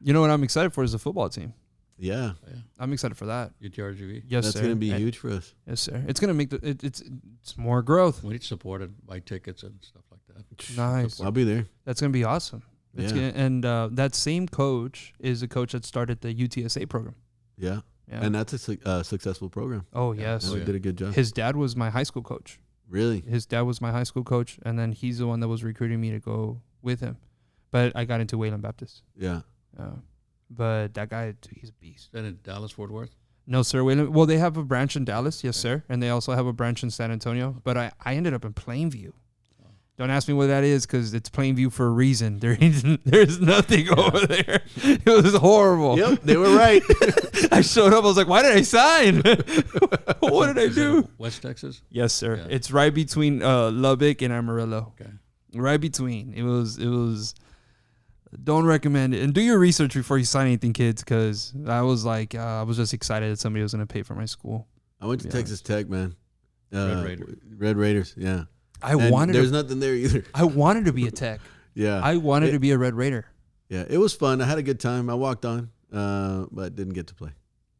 You know what I'm excited for is the football team. Yeah. I'm excited for that. UTRGV. Yes, That's sir. going to be huge for us. Yes, sir. It's going to make it's more growth. We need to support it, buy tickets and stuff like that. Nice. I'll be there. That's going to be awesome. It's Yeah. and that same coach is a coach that started the UTSA program. Yeah. Yeah. And that's a successful program. Oh, yes. They did a good job. His dad was my high school coach. Really? His dad was my high school coach, and then he's the one that was recruiting me to go with him. But I got into Wayland Baptist. Yeah. But that guy, dude, he's a beast. Is that in Dallas, Fort Worth? No, sir. Wayland. Well, they have a branch in Dallas, yes, sir. And they also have a branch in San Antonio. But I ended up in Plainview. Don't ask me what that is because it's Plainview for a reason. There's nothing over there. It was horrible. Yep, they were right. I showed up. I was like, why did I sign? What did I do? West Texas? Yes, sir. Yeah. It's right between Lubbock and Amarillo. Okay. Right between. It was. Don't recommend it. And do your research before you sign anything, kids, because I was like, I was just excited that somebody was going to pay for my school. I went to Texas Tech, man. Red Raiders, yeah. There's nothing there either. I wanted to be a Tech. Yeah. I wanted to be a Red Raider. Yeah, it was fun. I had a good time. I walked on, but didn't get to play.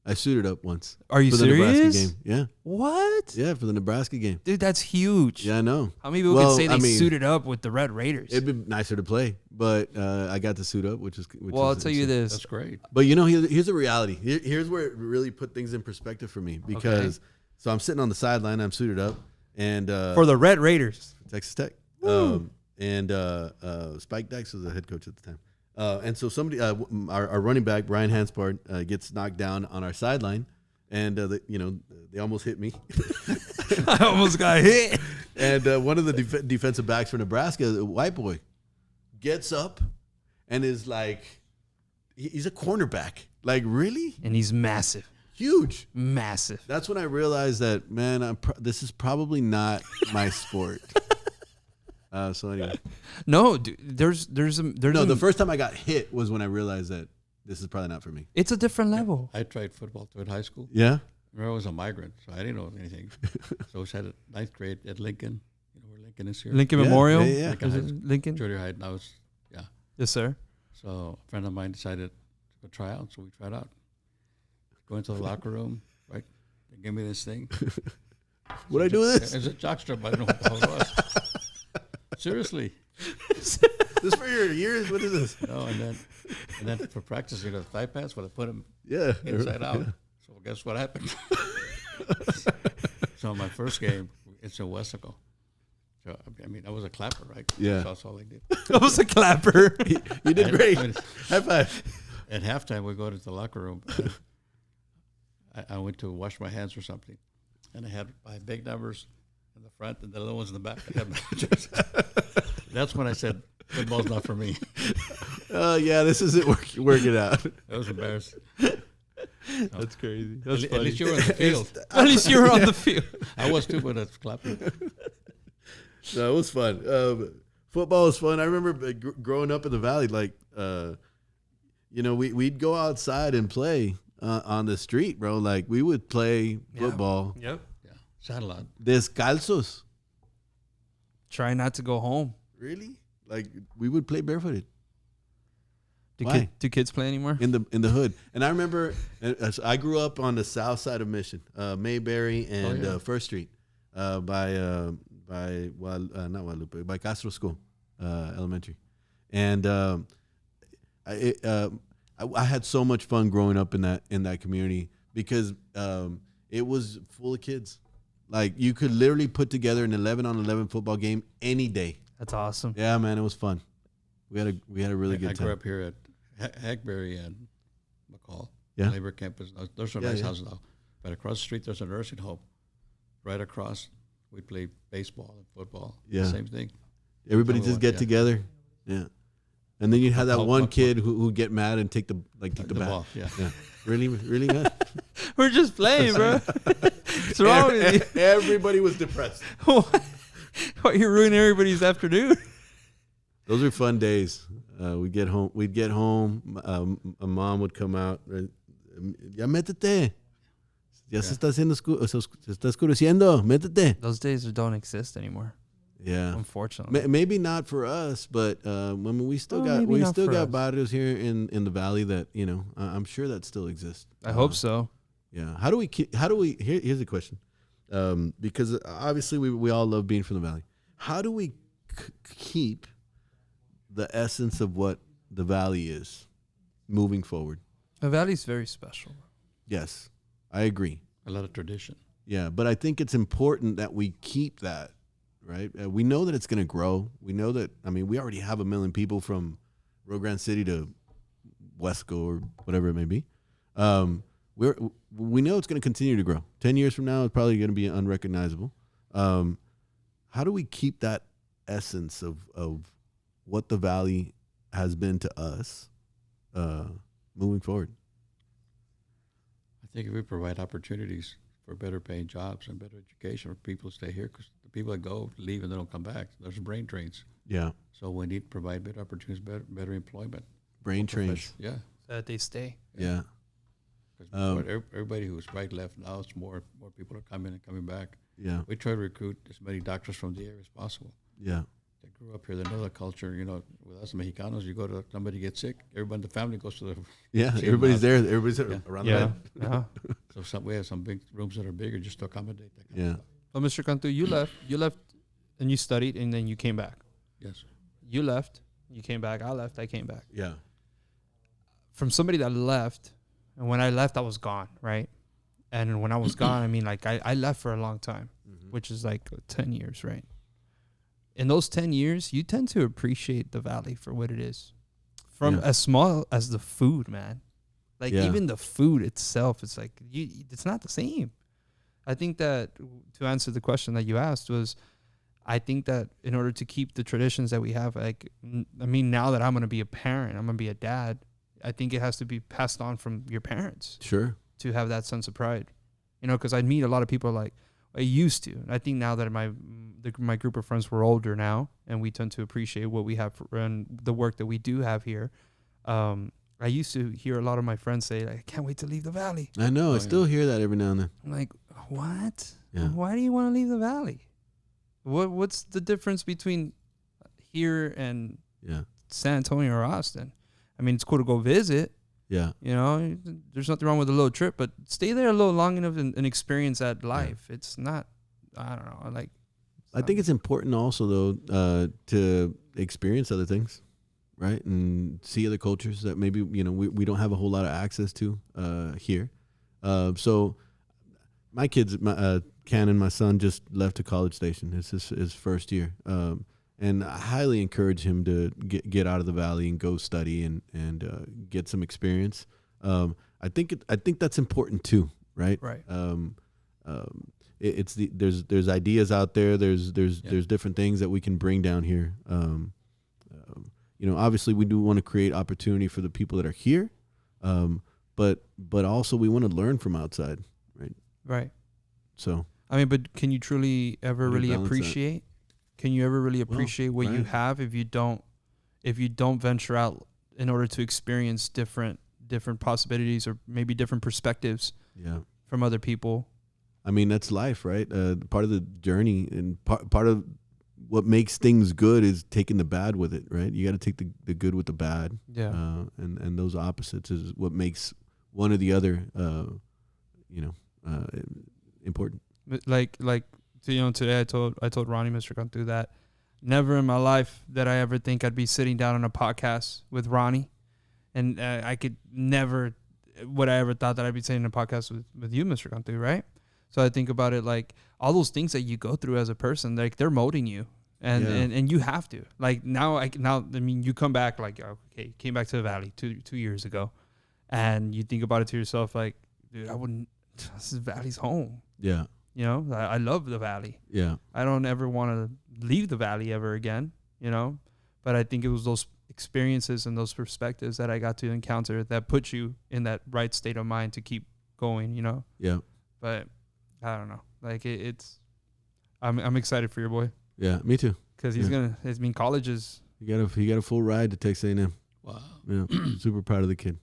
I suited up once. Are you for the serious? Nebraska game. Yeah. What? Yeah, for the Nebraska game. Dude, that's huge. Yeah, I know. How many people can say they suited up with the Red Raiders? It'd be nicer to play, but I got to suit up, which I'll tell you this. That's great. But here's the reality. Here's where it really put things in perspective for me because so I'm sitting on the sideline, I'm suited up, and for the Red Raiders, Texas Tech, and Spike Dykes was the head coach at the time. And so somebody, our running back Brian Hanspard, gets knocked down on our sideline, and they almost hit me. I almost got hit. And one of the defensive backs for Nebraska, a white boy, gets up and is like, he's a cornerback. Like, really? And he's massive. Huge. Massive. That's when I realized that, man, this is probably not my sport. So anyway. No, dude, there's the first time I got hit was when I realized that this is probably not for me. It's a different level. I tried football too at high school. Yeah? Remember, I was a migrant, so I didn't know anything. So I was at ninth grade at Lincoln. You know where Lincoln is here? Lincoln Memorial? Yeah. Lincoln? Junior high, and I was, Yes, sir. So a friend of mine decided to go try out, so we tried out. Go into the locker room, right? They give me this thing. What'd I do with this? It's a jockstrap. I don't know what the hell it was. Seriously. This for your years? What is this? No, and then for practice, the thigh pads, I put them inside out. Yeah. So guess what happened? So my first game, it's in Westaco. So I mean, I was a clapper, right? Yeah. That's all I did. I was a clapper. You did great. High five. At halftime, we go to the locker room. I went to wash my hands or something, and I had my big numbers in the front and the little ones in the back. I had managers. That's when I said, football's not for me. Yeah, this isn't working out. I was embarrassed. That's crazy. That's At least you were on the field. At least you were on the field. I was too, but that's clapping. No, it was fun. Football was fun. I remember growing up in the Valley, like, we'd go outside and play on the street, bro. Like, we would play football. Yep. Yeah. Satellite. Descalzos. Try not to go home. Really? Like, we would play barefooted. Do kids play anymore? In the hood. And I remember, I grew up on the south side of Mission, Mayberry and First Street, by not Guadalupe, by Castro School, elementary. And I had so much fun growing up in that community because it was full of kids. Like, you could literally put together an 11-on-11 football game any day. That's awesome. Yeah, man, it was fun. We had a really good time. I grew up here at Hackberry and McCall, Yeah. Labor Campus. Those are nice houses now. But across the street, there's a nursing home. Right across, we play baseball and football. Yeah. Same thing. Everybody just get together. Yeah. And then you have that one kid who get mad and take the bat. ball. Yeah. Really, really good. We're just playing, bro. What's wrong with you? Everybody was depressed. Why you ruining everybody's afternoon? Those are fun days. We'd get home. A mom would come out. Ya métete. Ya se está haciendo se está oscureciendo. Métete. Those days don't exist anymore. Yeah. Unfortunately. Maybe not for us, but we still got barrios here in the valley that, you know, I'm sure that still exists. I hope so. Yeah. Here's a question. Because obviously we all love being from the valley. How do we keep the essence of what the valley is moving forward? The valley's very special. Yes, I agree. A lot of tradition. Yeah, but I think it's important that we keep that, right? We know that it's going to grow. We know that, I mean, we already have 1 million people from Rio Grande City to Wesco or whatever it may be. We know it's going to continue to grow. 10 years from now, it's probably going to be unrecognizable. How do we keep that essence of what the valley has been to us moving forward? I think if we provide opportunities for better paying jobs and better education for people to stay here, because the people that go, leave, and they don't come back, there's brain drains. Yeah. So we need to provide better opportunities, better employment. Brain trains. Yeah. So that they stay. Yeah. Because everybody who's right left now, it's more people are coming and coming back. Yeah. We try to recruit as many doctors from the area as possible. Yeah. They grew up here. They know the culture. You know, with us Mexicanos, you go to somebody gets sick, everybody in the family goes to the Everybody's there. Everybody's around the bed. Yeah. So we have some big rooms that are bigger just to accommodate that. Yeah. Well, Mr. Cantu, you left and you studied and then you came back. Yes. You left, you came back. I left, I came back. Yeah. From somebody that left, and when I left, I was gone, right? And when I was gone, I mean, like I left for a long time, which is like 10 years, right? In those 10 years, you tend to appreciate the valley for what it is. From as small as the food, man. Like even the food itself, it's like, it's not the same. I think that to answer the question that you asked was, I think that in order to keep the traditions that we have, like, I mean, now that I'm going to be a parent, I'm going to be a dad, I think it has to be passed on from your parents. Sure. To have that sense of pride. You know, because I meet a lot of people like, I used to. I think now that my group of friends were older now, and we tend to appreciate what we have and the work that we do have here. I used to hear a lot of my friends say, like, I can't wait to leave the valley. I know. I still hear that every now and then. I'm like, what? Yeah. Why do you want to leave the valley? What's the difference between here and San Antonio or Austin? I mean, it's cool to go visit. Yeah. You know, there's nothing wrong with a little trip, but stay there a little long enough and experience that life. Yeah. It's not, I don't know. I think it's important also, though, to experience other things, right? And see other cultures that maybe, you know, we don't have a whole lot of access to here. So my kids, Cannon, my son, just left to College Station. It's his first year. And I highly encourage him to get out of the valley and go study and get some experience. I think that's important too, right? Right. There's ideas out there. There's different things that we can bring down here. You know, obviously we do want to create opportunity for the people that are here, but also we want to learn from outside, right? Right. So I mean, but can you truly ever really appreciate? That? Can you ever really appreciate what you have if you don't venture out in order to experience different possibilities or maybe different perspectives from other people? I mean, that's life, right? Part of the journey and part of what makes things good is taking the bad with it, right? You got to take the good with the bad. Yeah. And those opposites is what makes one or the other, important. Like today I told Ronnie, Mr. Cantu, that never in my life that I ever think I'd be sitting down on a podcast with Ronnie, and I could never would I ever thought that I'd be sitting in a podcast with you, Mr. Cantu, right? So I think about it like all those things that you go through as a person, like they're molding you, and you have to. Like now, I mean, you come back like, okay, came back to the valley 2 years ago, and you think about it to yourself like, dude, I wouldn't. This is Valley's home. Yeah. You know, I love the valley. Yeah. I don't ever want to leave the valley ever again, you know, but I think it was those experiences and those perspectives that I got to encounter that put you in that right state of mind to keep going, you know? Yeah. But I don't know. Like I'm excited for your boy. Yeah, me too. Cause he's college is. He got a full ride to Texas A&M. Wow. Yeah. Super proud of the kid.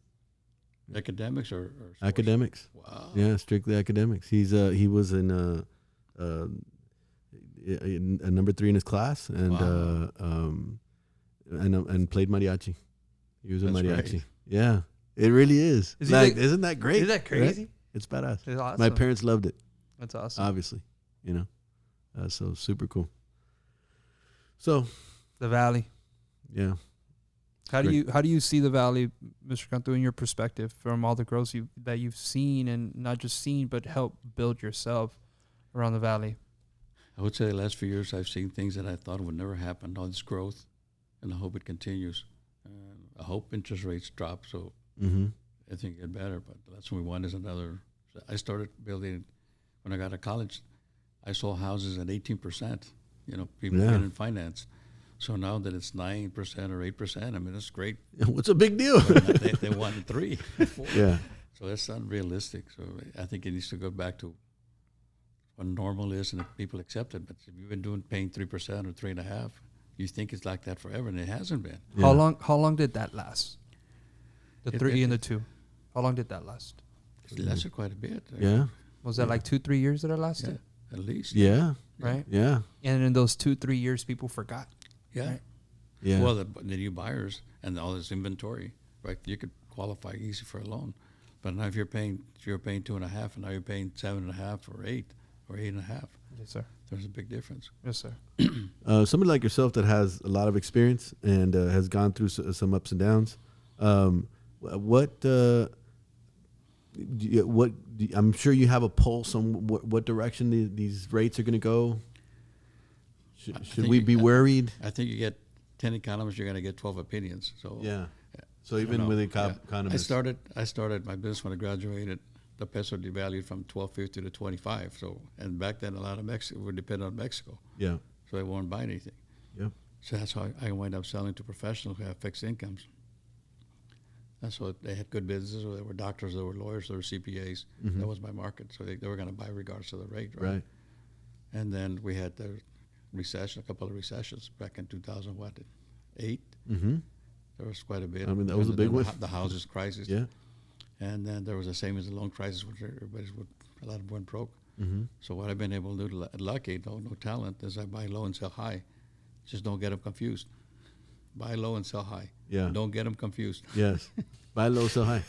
Academics or sports? Academics. Wow. Yeah, strictly academics. He was in a number 3 in his class, and Wow. and played mariachi. He was a That's mariachi. great. Yeah, it really is. Is he Like, the- isn't that great? Is that crazy? Right? It's badass. It's awesome. My parents loved it. That's awesome. Obviously, so super cool. So The Valley. yeah, How do Great. you see the Valley, Mr. Cantu, in your perspective from all the growth that you've seen, and not just seen but helped build yourself around the Valley? I would say the last few years I've seen things that I thought would never happen. All this growth, and I hope it continues. I hope interest rates drop so I think it get better. But that's what we want is another. I started building when I got to college. I sold houses at 18%. People Yeah. get in finance. So now that it's 9% or 8%, I mean, that's great. What's a big deal? They wanted 3, 4. Yeah, So that's unrealistic. So I think it needs to go back to what normal is, and if people accept it. But if you've been paying 3% or 3.5%, you think it's like that forever, and it hasn't been. Yeah. How long did that last? The It- 3 it- and the 2. How long did that last? It lasted quite a bit. yeah, Was that like 2-3 years that it lasted? At least. yeah, Right. yeah, And in those 2-3 years, people forgot. Yeah. Right. yeah. Well, the new buyers and all this inventory, right? You could qualify easy for a loan, but now if you're paying 2.5, and now you're paying 7.5 or 8 or 8.5, Yes, sir. there's a big difference. Yes, sr. Somebody like yourself that has a lot of experience and has gone through some ups and downs. I'm sure you have a pulse on what direction these rates are going to go. I Should think we be worried? I think you get 10 economists, you're going to get 12 opinions. So Yeah. So even with economists, I started my business when I graduated. The peso devalued from 12.50 to 25. So, and back then a lot of Mexico would depend on Mexico. yeah, So they won't buy anything. Yep. So that's how I wind up selling to professionals who have fixed incomes. That's what they had good businesses, or they were doctors, they were lawyers, they were CPAs. That was my market. So they were going to buy regardless of the rate, right? right. And then we had the recession, a couple of recessions back in 2008. Mm-hmm. There was quite a bit. I mean, that was And a big then one. The houses crisis. Yeah. And then there was the same as the loan crisis, which a lot of them went broke. Mm-hmm. So what I've been able to do, lucky, no talent, is I buy low and sell high. Just don't get them confused. Buy low and sell high. Yeah. Don't get them confused. Yes. Buy low, sell high.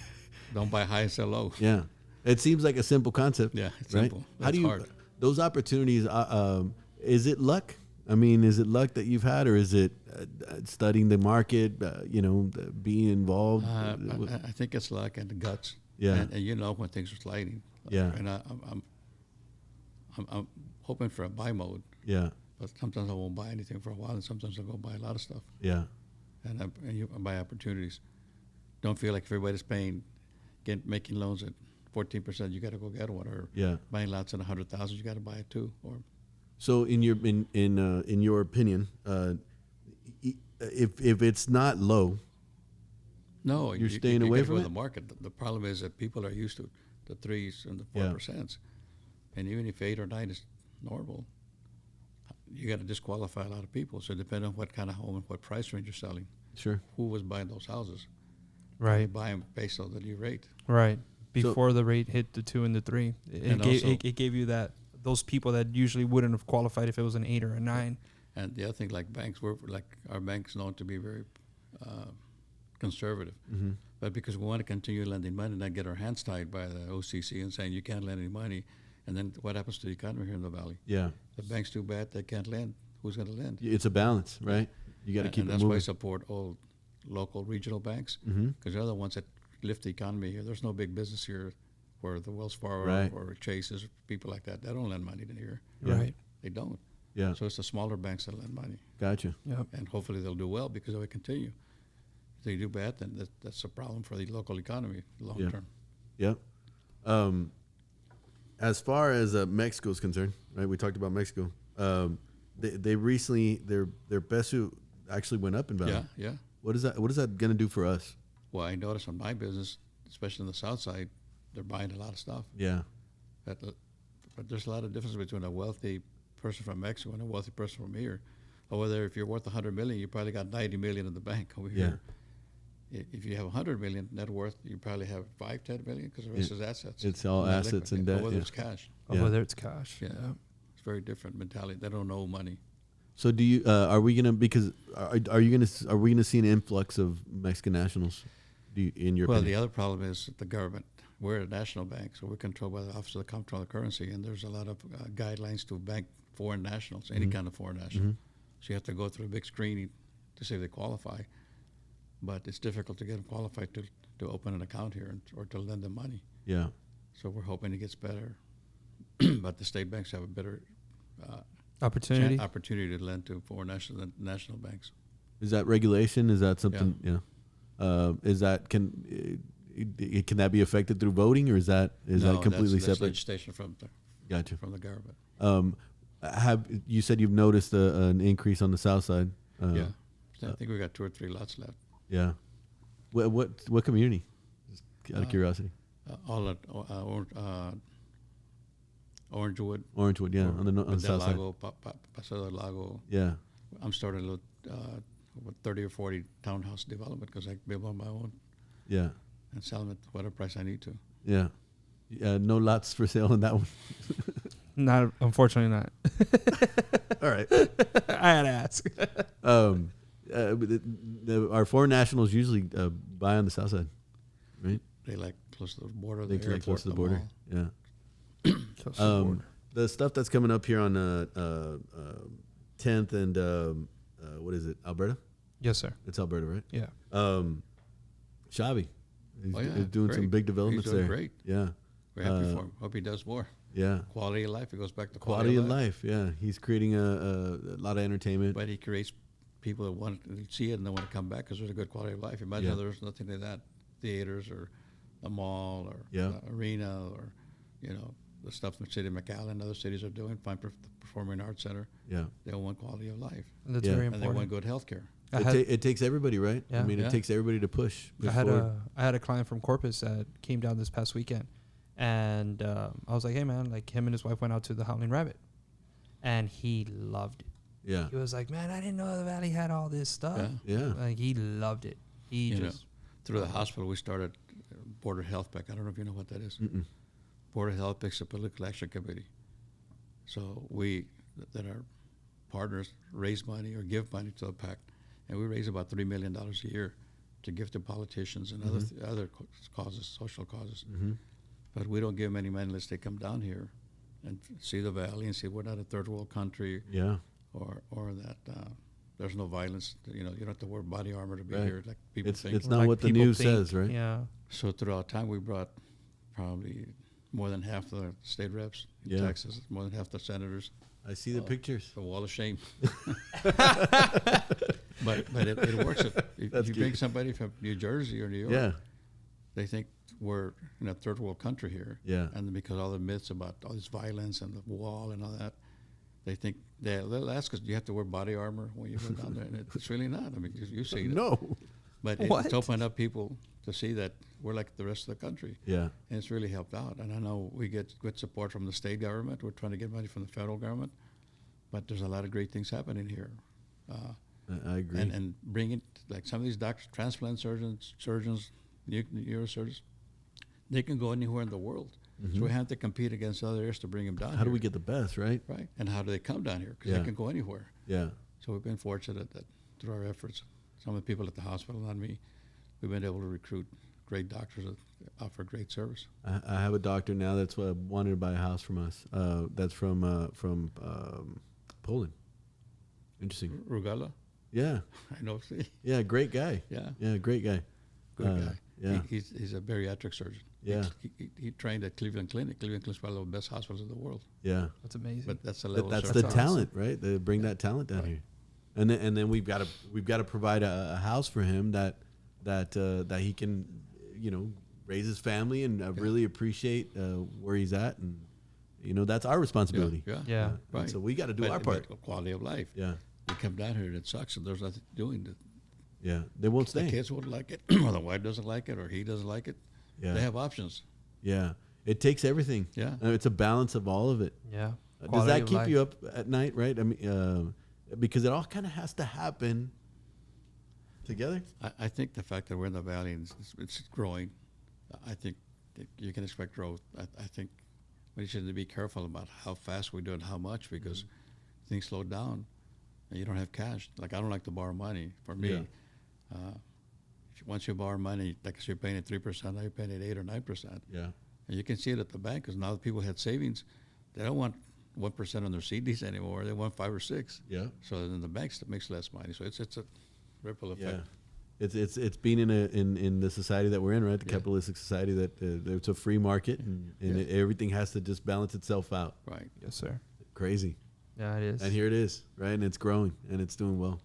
Don't buy high and sell low. Yeah. It seems like a simple concept. Yeah, it's right? simple. How do you hard. those opportunities? Is it luck? I mean, is it luck that you've had, or is it studying the market? Being involved. I think it's luck and the guts. Yeah. And you know when things are sliding. Yeah. And I'm hoping for a buy mode, Yeah. but sometimes I won't buy anything for a while, and sometimes I'll go buy a lot of stuff. Yeah. And I buy opportunities. Don't feel like if everybody's making loans at 14%, you got to go get one, or Yeah. buying lots at 100,000, you got to buy it too. Or So in your opinion, if it's not low, no, You're you staying away gotta from go it? to the market. The problem is that people are used to the 3s and the Yeah. 4%, and even if 8 or 9 is normal, you got to disqualify a lot of people. So depending on what kind of home and what price range you're selling, sure. who was buying those houses, you Right. buy them based on the new rate. Right. Before the rate hit the 2 and the 3, And also- it gave you those people that usually wouldn't have qualified if it was an 8 or a 9. And the other thing, like banks, our bank's known to be very conservative. Mm-hmm. But because we want to continue lending money, not get our hands tied by the OCC and saying you can't lend any money, and then what happens to the economy here in the Valley? Yeah. The bank's too bad; they can't lend. Who's going to lend? It's a balance, right? You got to keep and it that's why I moving. support all local regional banks, Mm-hmm. because they're the ones that lift the economy here. There's no big business here where the Wells Fargo Right. or Chases, people like that, they don't lend money to here. Yeah. Right. They don't. Yeah. So it's the smaller banks that lend money, Gotcha. Yep. and hopefully they'll do well because they will continue. If they do bad, then that's a problem for the local economy long Yeah. term. Yep. As far as Mexico is concerned, right? We talked about Mexico. They recently their peso actually went up in value. Yeah, yeah. What is that going to do for us? Well, I noticed on my business, especially on the south side, they're buying a lot of stuff. Yeah. But there's a lot of difference between a wealthy person from Mexico and a wealthy person from here. Or whether if you're worth $100 million, you probably got $90 million in the bank over Yeah. here. if you have 100 million net worth, you probably have 5-10 million because the rest is assets. It's all not assets liquid. and debt. Whether Yeah. it's cash. Or whether it's cash. Yeah. It's very different mentality. They don't know money. So do you? Are we gonna? Because are you gonna? Are we gonna see an influx of Mexican nationals? In your Well, opinion? the other problem is the government. We're a national bank, so we're controlled by the Office of the Comptroller of the Currency, and there's a lot of guidelines to bank foreign nationals, any kind of foreign national. So you have to go through a big screening to see if they qualify. But it's difficult to get them qualified to open an account here or to lend them money. Yeah. So we're hoping it gets better. But the state banks have a better Opportunity. opportunity to lend to foreign national banks. Is that regulation? Is that something? Yeah. Is that can that be affected through voting, or is that completely that's separate? legislation from Gotcha. from the government. Have you said you've noticed an increase on the south side? Yeah, I think we got 2 or 3 lots left. Yeah. What community? Just out of curiosity. All at Orangewood. Orangewood, yeah, on the south side. Lago, Paseo del Lago. Yeah. I'm starting a little 30 or 40 townhouse development because I build on my own Yeah. and sell them at whatever price I need to. Yeah. No lots for sale in that one. Not, unfortunately not. All right. I had to ask. Our foreign nationals usually buy on the south side, right? They like close to the border. They the like close to the border. mall. Yeah. The stuff that's coming up here on 10th and what is it? Alberta? Yes, sir. It's Alberta, right? Yeah. Shabby. He's Oh, yeah, doing some great. big developments He's doing there. great. Yeah. We're happy for him. Hope he does more. Yeah. Quality of life. It goes back to Quality of life. Yeah. He's creating a lot of entertainment. But he creates people that want to see it and they want to come back because there's a good quality of life. Imagine Yeah. if there's nothing like that. Theaters or a mall or Yeah. arena or, the stuff the city of McAllen and other cities are doing, fine performing arts center. Yeah. They want quality of life. That's Yeah. very And they want important. good health care. It takes everybody, right? I Yeah. mean, Yeah. it takes everybody to push I had forward. a client from Corpus that came down this past weekend, and I was like, "Hey man," like him and his wife went out to the Howling Rabbit, and he loved it. Yeah. He was like, "Man, I didn't know the Valley had all this stuff." Yeah. Yeah. Like he loved it. He just Through the hospital, we started Border Health Pack. I don't know if you know what that is. Mm-mm. Border Health Pack's a political action committee. So we, that are partners, raise money or give money to the PAC. And we raise about $3 million a year to give to politicians and other causes, social causes. Mm-hmm. But we don't give them any money unless they come down here and see the valley and see we're not a third world country Yeah. or that there's no violence. You don't have to wear body armor to be Right. here like people think. It's not like what the people news think. says, right? Yeah. So throughout time, we brought probably more than half the state reps in Yeah. Texas, more than half the senators. I see the pictures. The wall of shame. but it works. If That's you cute. bring somebody from New Jersey or New York, Yeah. they think we're in a third world country here. Yeah. And because all the myths about all this violence and the wall and all that, they think they'll ask us, do you have to wear body armor when you go down there? And it's really not. I mean, you see that. No. But What? it's opened up people to see that we're like the rest of the country. Yeah. And it's really helped out. And I know we get good support from the state government. We're trying to get money from the federal government. But there's a lot of great things happening here. I agree. And bringing, like some of these doctors, transplant surgeons, neurosurgeons, they can go anywhere in the world. So we have to compete against other areas to bring them down How do here. we get the best, right? Right. And how do they come down here? Because Yeah. they can go anywhere. Yeah. So we've been fortunate that through our efforts, some of the people at the hospital, not me, we've been able to recruit great doctors that offer great service. I have a doctor now that's wanted to buy a house from us. That's from Poland. Interesting. Rugala, Yeah. I know. See, Yeah. Great guy. yeah, Yeah. Great guy. good guy. Yeah. He's a bariatric surgeon. Yeah. He trained at Cleveland Clinic. Cleveland Clinic's one of the best hospitals in the world. Yeah. That's amazing. But that's the But level. that's of the service. talent, right? They bring that talent down Right. here, and then we've got to provide a house for him that he can, raise his family and really appreciate where he's at, and that's our responsibility. Yeah. Yeah. And Right. So we got to do But- our part. but quality of life. Yeah. They come down here and it sucks, and there's nothing doing. Yeah. They won't The stay. kids won't like it, or the wife doesn't like it, or he doesn't like it. Yeah. They have options. Yeah. It takes everything. Yeah. It's a balance of all of it. yeah. Does Quality that of keep life. you up at night, right? I mean, because it all kind of has to happen together? I think the fact that we're in the valley and it's growing, I think that you can expect growth. I think we should be careful about how fast we do it and how much, because things slow down and you don't have cash. Like, I don't like to borrow money. For me, once you borrow money, like you're paying at 3%, now you're paying at 8 or 9%. Yeah. And you can see it at the bank, because now that people had savings, they don't want 1% on their CDs anymore. They want 5 or 6. Yeah. So then the banks, that makes less money. So it's a ripple effect. Yeah. It's being in the society that we're in, right? The capitalistic society that it's a free market, and everything has to just balance itself out. Right. Yes, sir. Crazy. Yeah, it is. And here it is, right? And it's growing and it's doing well,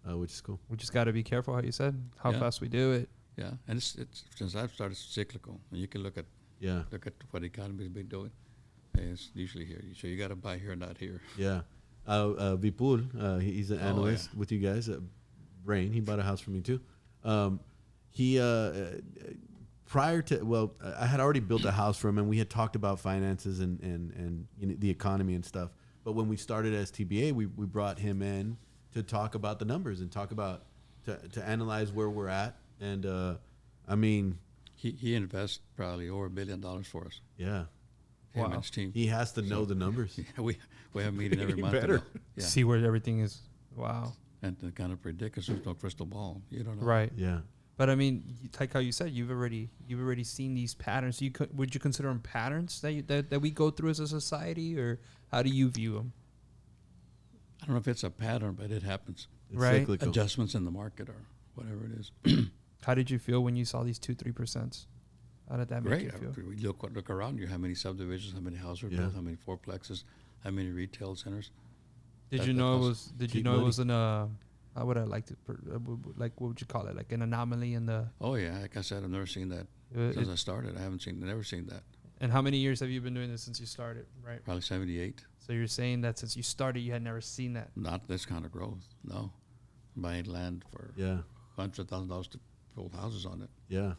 which is cool. We just got to be careful, how you said, how fast we do it. Yeah, and it's since I've started, it's cyclical, and you can look at what the economy's been doing. And it's usually here, so you got to buy here, not here. Yeah, Vipul, he's an analyst with you guys. Brain, he bought a house from me too. He prior to I had already built a house for him, and we had talked about finances and the economy and stuff. But when we started STBA, we brought him in to talk about the numbers and talk about to analyze where we're at. And I mean, he invests probably over $1 billion for us. Yeah. Him and his team. He has to know the numbers. Yeah, we have a meeting every month. Better. See where everything is. Wow. And to kind of predict, because there's no crystal ball. You don't know. Right. Yeah. But I mean, like how you said, you've already seen these patterns. Would you consider them patterns that we go through as a society, or how do you view them? I don't know if it's a pattern, but it happens. It's right. cyclical. Adjustments in the market or whatever it is. How did you feel when you saw these 2-3%? How did that make you feel? We look around you. How many subdivisions? How many houses were built? How many fourplexes? How many retail centers? Did you know it was an how would I like to like, what would you call it, like an anomaly in the? Oh yeah, like I said, I've never seen that since I started. I haven't never seen that. And how many years have you been doing this since you started? Right. Probably 78. So you're saying that since you started, you had never seen that? Not this kind of growth. No, buying land for $100,000 to build houses on it. Yeah.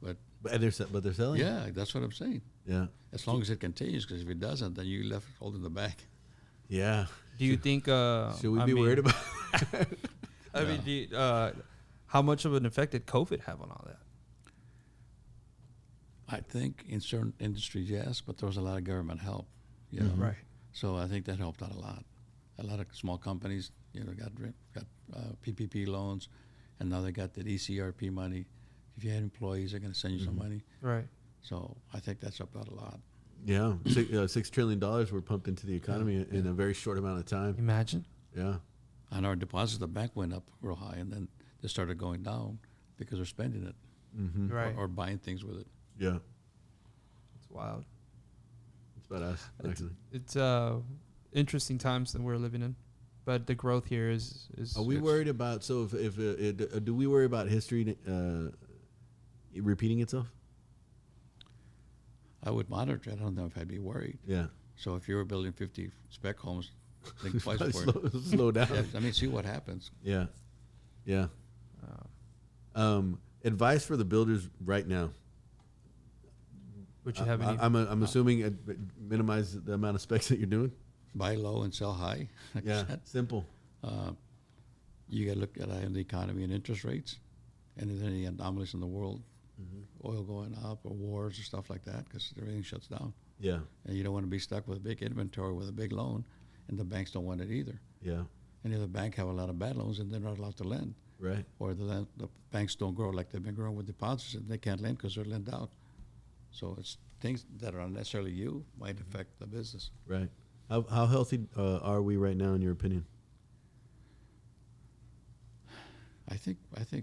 But they're selling. Yeah, that's what I'm saying. Yeah. As long as it continues, because if it doesn't, then you left holding the bag. Yeah. Do you think? Should we be worried about? I mean, how much of an effect did COVID have on all that? I think in certain industries, yes, but there was a lot of government help. You know? Right. So I think that helped out a lot. A lot of small companies, got PPP loans, and now they got that ECRP money. If you had employees, they're going to send you some money. Right. So I think that's helped out a lot. Yeah, $6 trillion were pumped into the economy in a very short amount of time. Imagine. Yeah. And our deposits at the bank went up real high, and then they started going down because they're spending it, Right. or buying things with it. Yeah. It's wild. It's badass, actually. It's interesting times that we're living in, but the growth here is. Are we worried about? So if do we worry about history repeating itself? I would monitor it. I don't know if I'd be worried. Yeah. So if you were building 50 spec homes, think twice for it. Slow down. Yeah, I mean, see what happens. Yeah. Yeah. Advice for the builders right now. Would you have any? I'm assuming minimize the amount of specs that you're doing. Buy low and sell high. Like I said. Simple. You got to look at the economy and interest rates, and if there's any anomalies in the world, oil going up or wars or stuff like that, because everything shuts down. Yeah. And you don't want to be stuck with a big inventory with a big loan, and the banks don't want it either. Yeah. And if the bank have a lot of bad loans, and they're not allowed to lend. Right. Or the banks don't grow like they've been growing with deposits, and they can't lend because they're lent out. So it's things that are unnecessarily might affect the business. Right. How healthy are we right now, in your opinion? I think.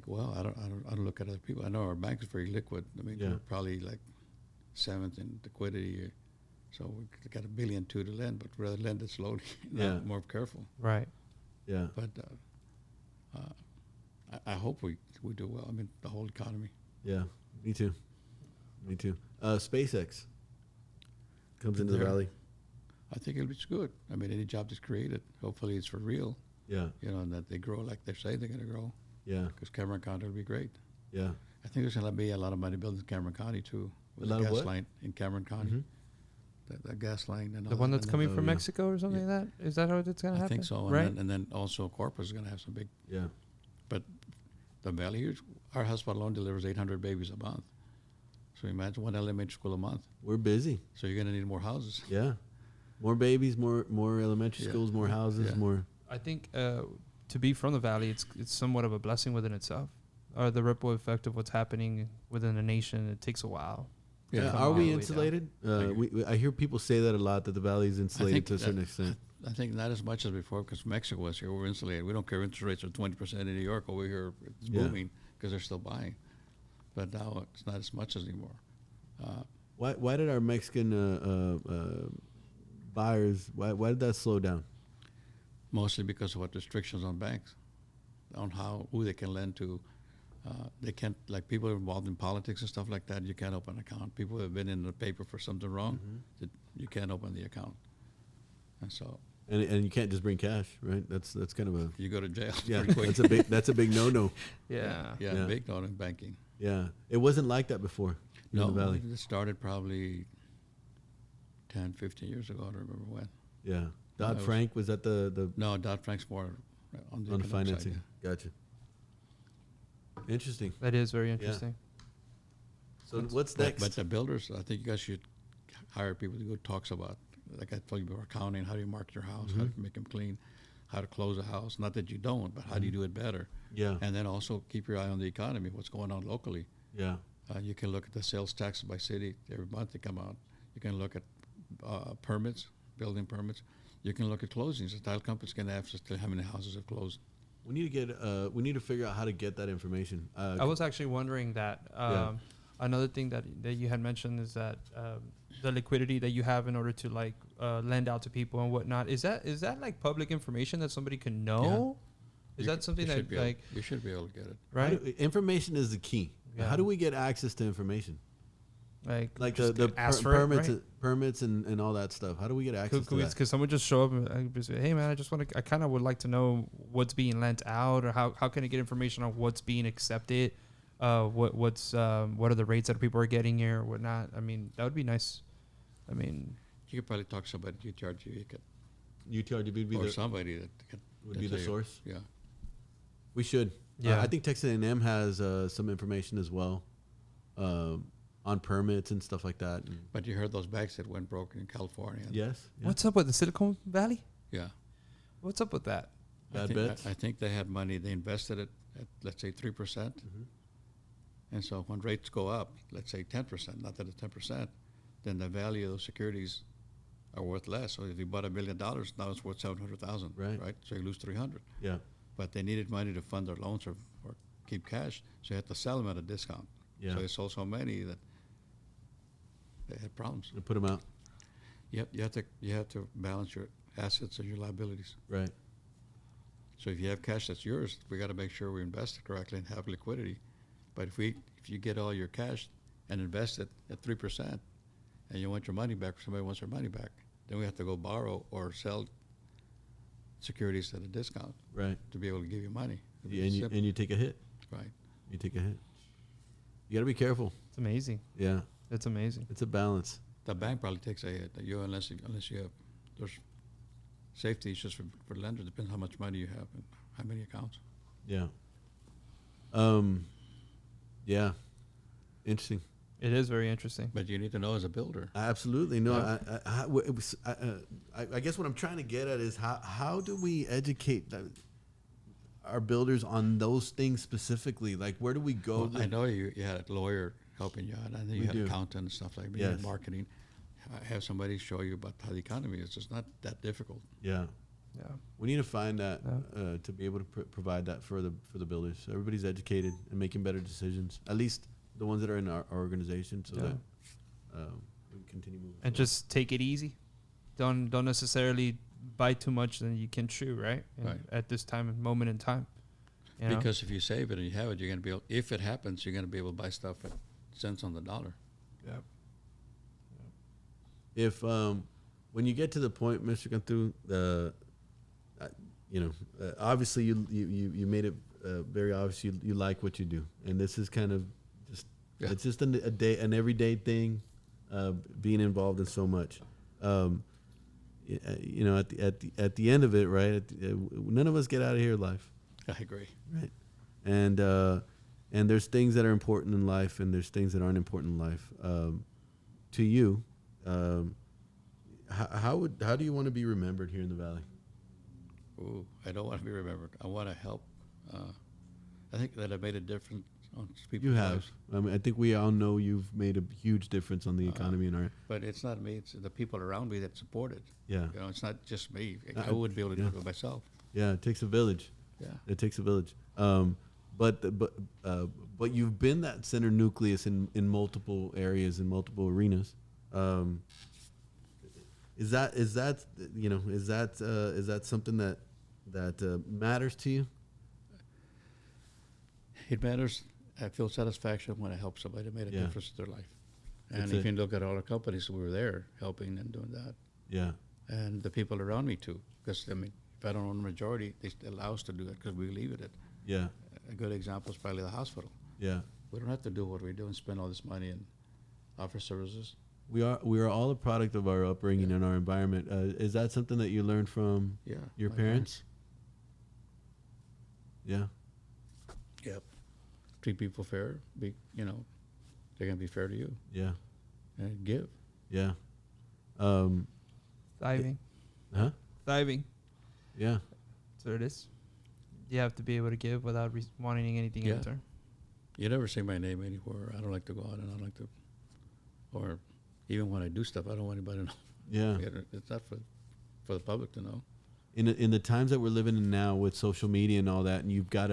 Well, I don't look at other people. I know our bank is very liquid. I mean, we're probably like 7th in liquidity, so we got $1.2 billion to lend, but rather lend it slowly, more careful. Right. Yeah. But I hope we do well. I mean, the whole economy. Yeah. Me too. SpaceX comes into the valley. I think it's good. I mean, any job that's created, hopefully it's for real. Yeah. And that they grow like they say they're going to grow. Yeah. Because Cameron County will be great. Yeah. I think there's going to be a lot of money built in Cameron County too. With a the lot of gas what? line in Cameron County. The gas line and all The one that. that's coming from Mexico or something like that? Is that how it's going to happen? I think so. Right. And then also Corpus is going to have some big. Yeah. But the valley here, our hospital alone delivers 800 babies a month. So imagine one elementary school a month. We're busy. So you're going to need more houses. Yeah. More babies, more elementary schools, more houses, more. I think to be from the valley, it's somewhat of a blessing within itself. Or the ripple effect of what's happening within a nation, it takes a while. Yeah. Are we insulated? I hear people say that a lot, that the valley is insulated to a certain extent. I think not as much as before, because Mexico was here. We're insulated. We don't care if interest rates are 20% in New York. Over here, it's booming because they're still buying. But now it's not as much as anymore. Why did our Mexican buyers, why did that slow down? Mostly because of what restrictions on banks, on who they can lend to. They can't, like people involved in politics and stuff like that, you can't open an account. People who have been in the paper for something wrong, you can't open the account. And so. And you can't just bring cash, right? That's kind of a. You go to jail. Yeah, pretty quick. that's a big no-no. Yeah, big no in banking. Yeah, it wasn't like that before. In the valley. It started probably 10, 15 years ago. I don't remember when. Yeah, Dodd-Frank was that the. No, Dodd-Frank's more on the financing. Side, Gotcha. Interesting. That is very interesting. So what's next? But the builders, I think you guys should hire people to do talks about, like I told you before, accounting, how do you market your house, how to make them clean, how to close a house. Not that you don't, but how do you do it better? Yeah. And then also keep your eye on the economy, what's going on locally. Yeah. You can look at the sales tax by city. Every month they come out. You can look at permits, building permits. You can look at closings. The title company's going to have to how many houses have closed. We need to get. We need to figure out how to get that information. I was actually wondering that. Another thing that you had mentioned is that the liquidity that you have in order to like lend out to people and whatnot. Is that like public information that somebody can know? Yeah. Is that something that like you should be able to get it? Right. Information is the key. Yeah. How do we get access to information? Like the permits and all that stuff. How do we get access to that? Because someone just show up and say, hey man, I kind of would like to know what's being lent out, or how can I get information on what's being accepted, what are the rates that people are getting here or whatnot. I mean, that would be nice. I mean, you could probably talk to somebody at UTRGV would be somebody that would be the source. Yeah, we should. Yeah, I think Texas A&M has some information as well. On permits and stuff like that. But you heard those banks that went broke in California. Yes. Yeah. What's up with the Silicon Valley? Yeah. What's up with that? Bad bets? I think they had money. They invested it at, let's say, 3%. And so when rates go up, let's say 10%, not that it's 10%, then the value of those securities are worth less. So if you bought $1 million, now it's worth $700,000. Right. So you lose $300. Yeah. But they needed money to fund their loans or keep cash, so you had to sell them at a discount. Yeah. So they sold so many that they had problems. They put them out. You have to balance your assets and your liabilities. Right. So if you have cash that's yours, we got to make sure we invest it correctly and have liquidity. But if you get all your cash and invest it at 3%, and you want your money back, or somebody wants their money back, then we have to go borrow or sell securities at a discount. Right. To be able to give you money. And you take a hit. Right. You take a hit. You got to be careful. It's amazing. Yeah. It's amazing. It's a balance. The bank probably takes a hit. Unless you have, there's safety issues for lenders. Depends how much money you have and how many accounts. Yeah. Yeah. Interesting. It is very interesting. But you need to know as a builder. Absolutely. No, I guess what I'm trying to get at is how do we educate our builders on those things specifically? Like, where do we go? Well, I know you had a lawyer helping you out. I know you had an accountant and stuff like that. You had marketing. Have somebody show you about how the economy is. It's not that difficult. Yeah. Yeah. We need to find that to be able to provide that for the builders. So everybody's educated and making better decisions. At least the ones that are in our organization, so that we can continue moving. And just take it easy. Don't necessarily buy too much than you can chew, right? Right. At this moment in time. Because if you save it and you have it, you're going to be able, if it happens, you're going to be able to buy stuff at cents on the dollar. Yeah. If when you get to the point, Mr. Cantu, obviously you made it very obvious you like what you do, and this is kind of just it's just an everyday thing, being involved in so much. At the end of it, right? None of us get out of here alive. I agree. Right. And there's things that are important in life, and there's things that aren't important in life. To you, how do you want to be remembered here in the Valley? Ooh, I don't want to be remembered. I want to help. I think that I made a difference on people's You have. lives. I mean, I think we all know you've made a huge difference on the economy in our. But it's not me. It's the people around me that support it. Yeah. You know, it's not just me. I wouldn't be able to do it myself. Yeah, it takes a village. Yeah. It takes a village. But you've been that center nucleus in multiple areas, in multiple arenas. Is that something that matters to you? It matters. I feel satisfaction when I help somebody make a difference in their life. And That's if it. you look at all the companies we were there helping and doing that, Yeah. and the people around me too, because I mean, if I don't own the majority, they allow us to do it because we believe in it. Yeah. A good example is probably the hospital. Yeah. We don't have to do what we do and spend all this money and offer services. We are all a product of our upbringing and our environment. Is that something that you learned from your my parents? Yeah. Yep. Treat people fair. They're gonna be fair to you. Yeah. And give. Yeah. Thriving. Huh? Thriving. Yeah. So it is. You have to be able to give without wanting anything in Yeah. return. You never say my name anywhere. I don't like to go out and I don't like to, or even when I do stuff, I don't want anybody to know. Yeah. It's not for the public to know. In the times that we're living in now with social media and all that, and you've got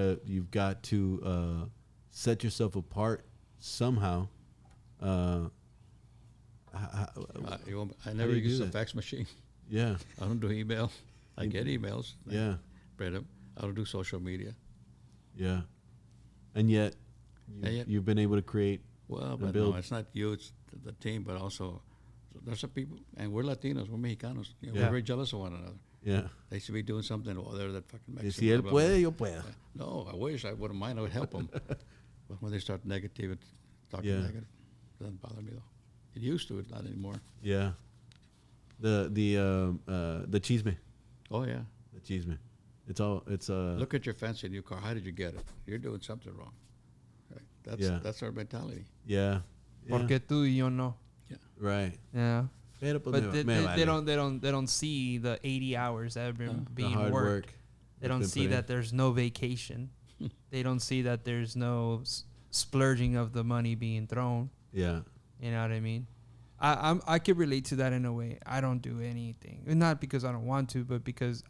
to set yourself apart somehow. I never do you use do a that? fax machine. Yeah. I don't do email. I get emails. Yeah. Read them. I don't do social media. Yeah. And yet, yet- you've been able to create. Well, but build. no, it's not you. It's the team, but also there's some people, and we're Latinos. We're Mexicanos. Yeah. We're very jealous of one another. Yeah. They should be doing something. Oh, they're that fucking Y Mexican. si él blah, blah, blah. puede, yo puedo. No, I wish. I wouldn't mind. I would help them. But when they start negative, talking Yeah. negative, it doesn't bother me though. It used to. It's not anymore. Yeah. The chisme. Oh yeah. The chisme. It's Look at your fancy new car. How did you get it? You're doing something wrong. Right? That's our mentality. Yeah. Porque tú y yo no. Yeah. Right. Yeah. Pero pues But they don't see the 80 hours that have been the being hard worked. work. They don't see that there's no vacation. They don't see that there's no splurging of the money being thrown. Yeah. You know what I mean? I could relate to that in a way. I don't do anything, and not because I don't want to, but because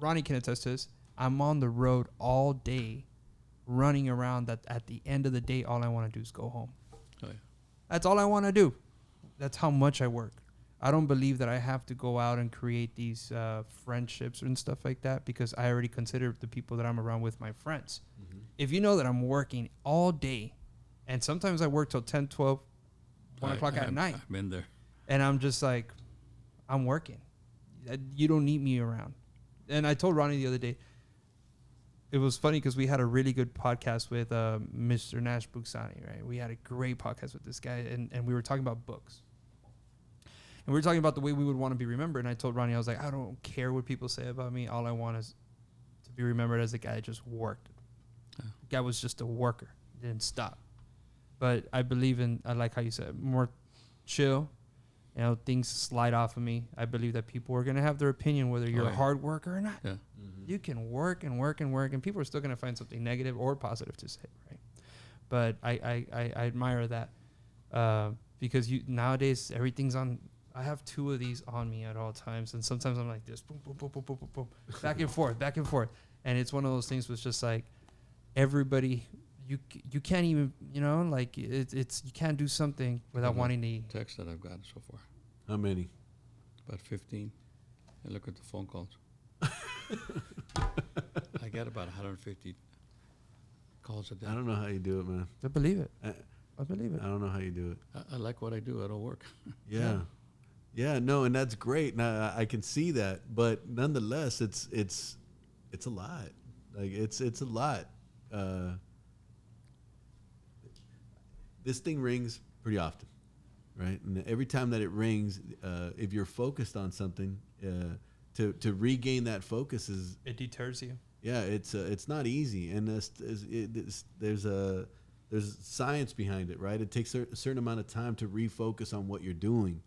Ronnie can attest to this. I'm on the road all day, running around. That at the end of the day, all I want to do is go home. Oh yeah. That's all I want to do. That's how much I work. I don't believe that I have to go out and create these friendships and stuff like that because I already consider the people that I'm around with my friends. Mm-hmm. If you know that I'm working all day, and sometimes I work till 10, 12, 1 o'clock at night, I've been there. and I'm just like, I'm working. You don't need me around. And I told Ronnie the other day, it was funny because we had a really good podcast with Mr. Nash Buksani, right? We had a great podcast with this guy, and we were talking about books. And we were talking about the way we would want to be remembered. And I told Ronnie, I was like, I don't care what people say about me. All I want is to be remembered as a guy that just worked. Yeah. The guy was just a worker. Didn't stop. But I believe in, I like how you said, more chill. You know, things slide off of me. I believe that people are going to have their opinion, whether you're a hard worker or not. Yeah. Mm-hmm. You can work and work and work, and people are still going to find something negative or positive to say, right? But I admire that because nowadays everything's on. I have 2 of these on me at all times, and sometimes I'm like this, boom, boom, boom, boom, boom, boom, boom, back and forth, and it's one of those things was just like everybody. You can't even like it's you can't do something without wanting to. Text that I've gotten so far. How many? About 15. And look at the phone calls. I get about 150 calls a day. I don't know how you do it, man. I believe it. I believe it. I don't know how you do it. I like what I do. I don't work. Yeah. Yeah, no, and that's great. And I can see that, but nonetheless, it's a lot. Like it's a lot. This thing rings pretty often, right? And every time that it rings, if you're focused on something, to regain that focus It deters you. Yeah, it's not easy, and there's science behind it, right? It takes a certain amount of time to refocus on what you're doing.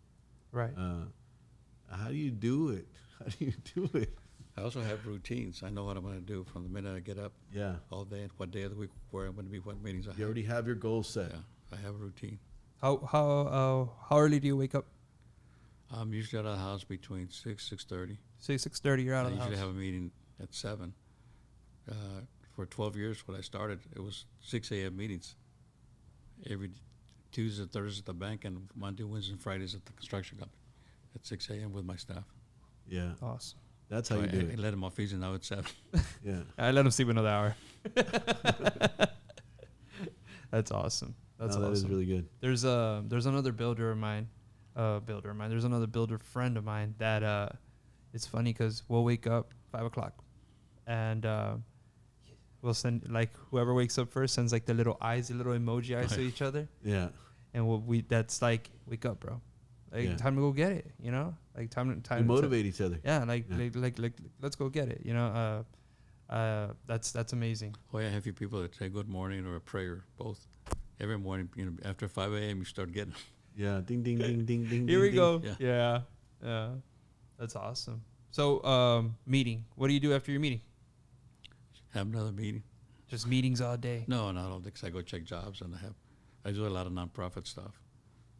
Right. How do you do it? How do you do it? I also have routines. I know what I'm going to do from the minute I get up. Yeah. All day and what day of the week, where I'm going to be, what meetings I have. You already have your goals set. Yeah, I have a routine. How early do you wake up? I'm usually out of the house between 6:30. 6:30. You're out I of the usually house. have a meeting at 7. For 12 years when I started, it was 6 a.m. meetings. Every Tuesday, Thursday at the bank, and Monday, Wednesday, and Fridays at the construction company at 6 a.m. with my staff. Yeah. Awesome. That's how you do I it. let them off easy now at 7. Yeah. I let him sleep another hour. That's awesome. That's awesome. That is really good. There's another builder of mine. There's another builder friend of mine that it's funny because we'll wake up 5 o'clock, and we'll send, like, whoever wakes up first sends like the little eyes, the little emoji eyes to each other, Yeah. and that's like, wake up, bro. Like, Yeah. time to go get it, you know? Like, time You motivate each other. Yeah, like Yeah. let's go get it, you know? That's amazing. Oh, yeah, I have a few people that say good morning or a prayer, both. Every morning, after 5 a.m., you start getting them. Yeah. Ding, ding, ding, ding, ding. Here we ding, go. Yeah. Yeah. That's awesome. So, meeting. What do you do after your meeting? Have another meeting. Just meetings all day. No, not all day, 'cause I go check jobs, and I do a lot of nonprofit stuff.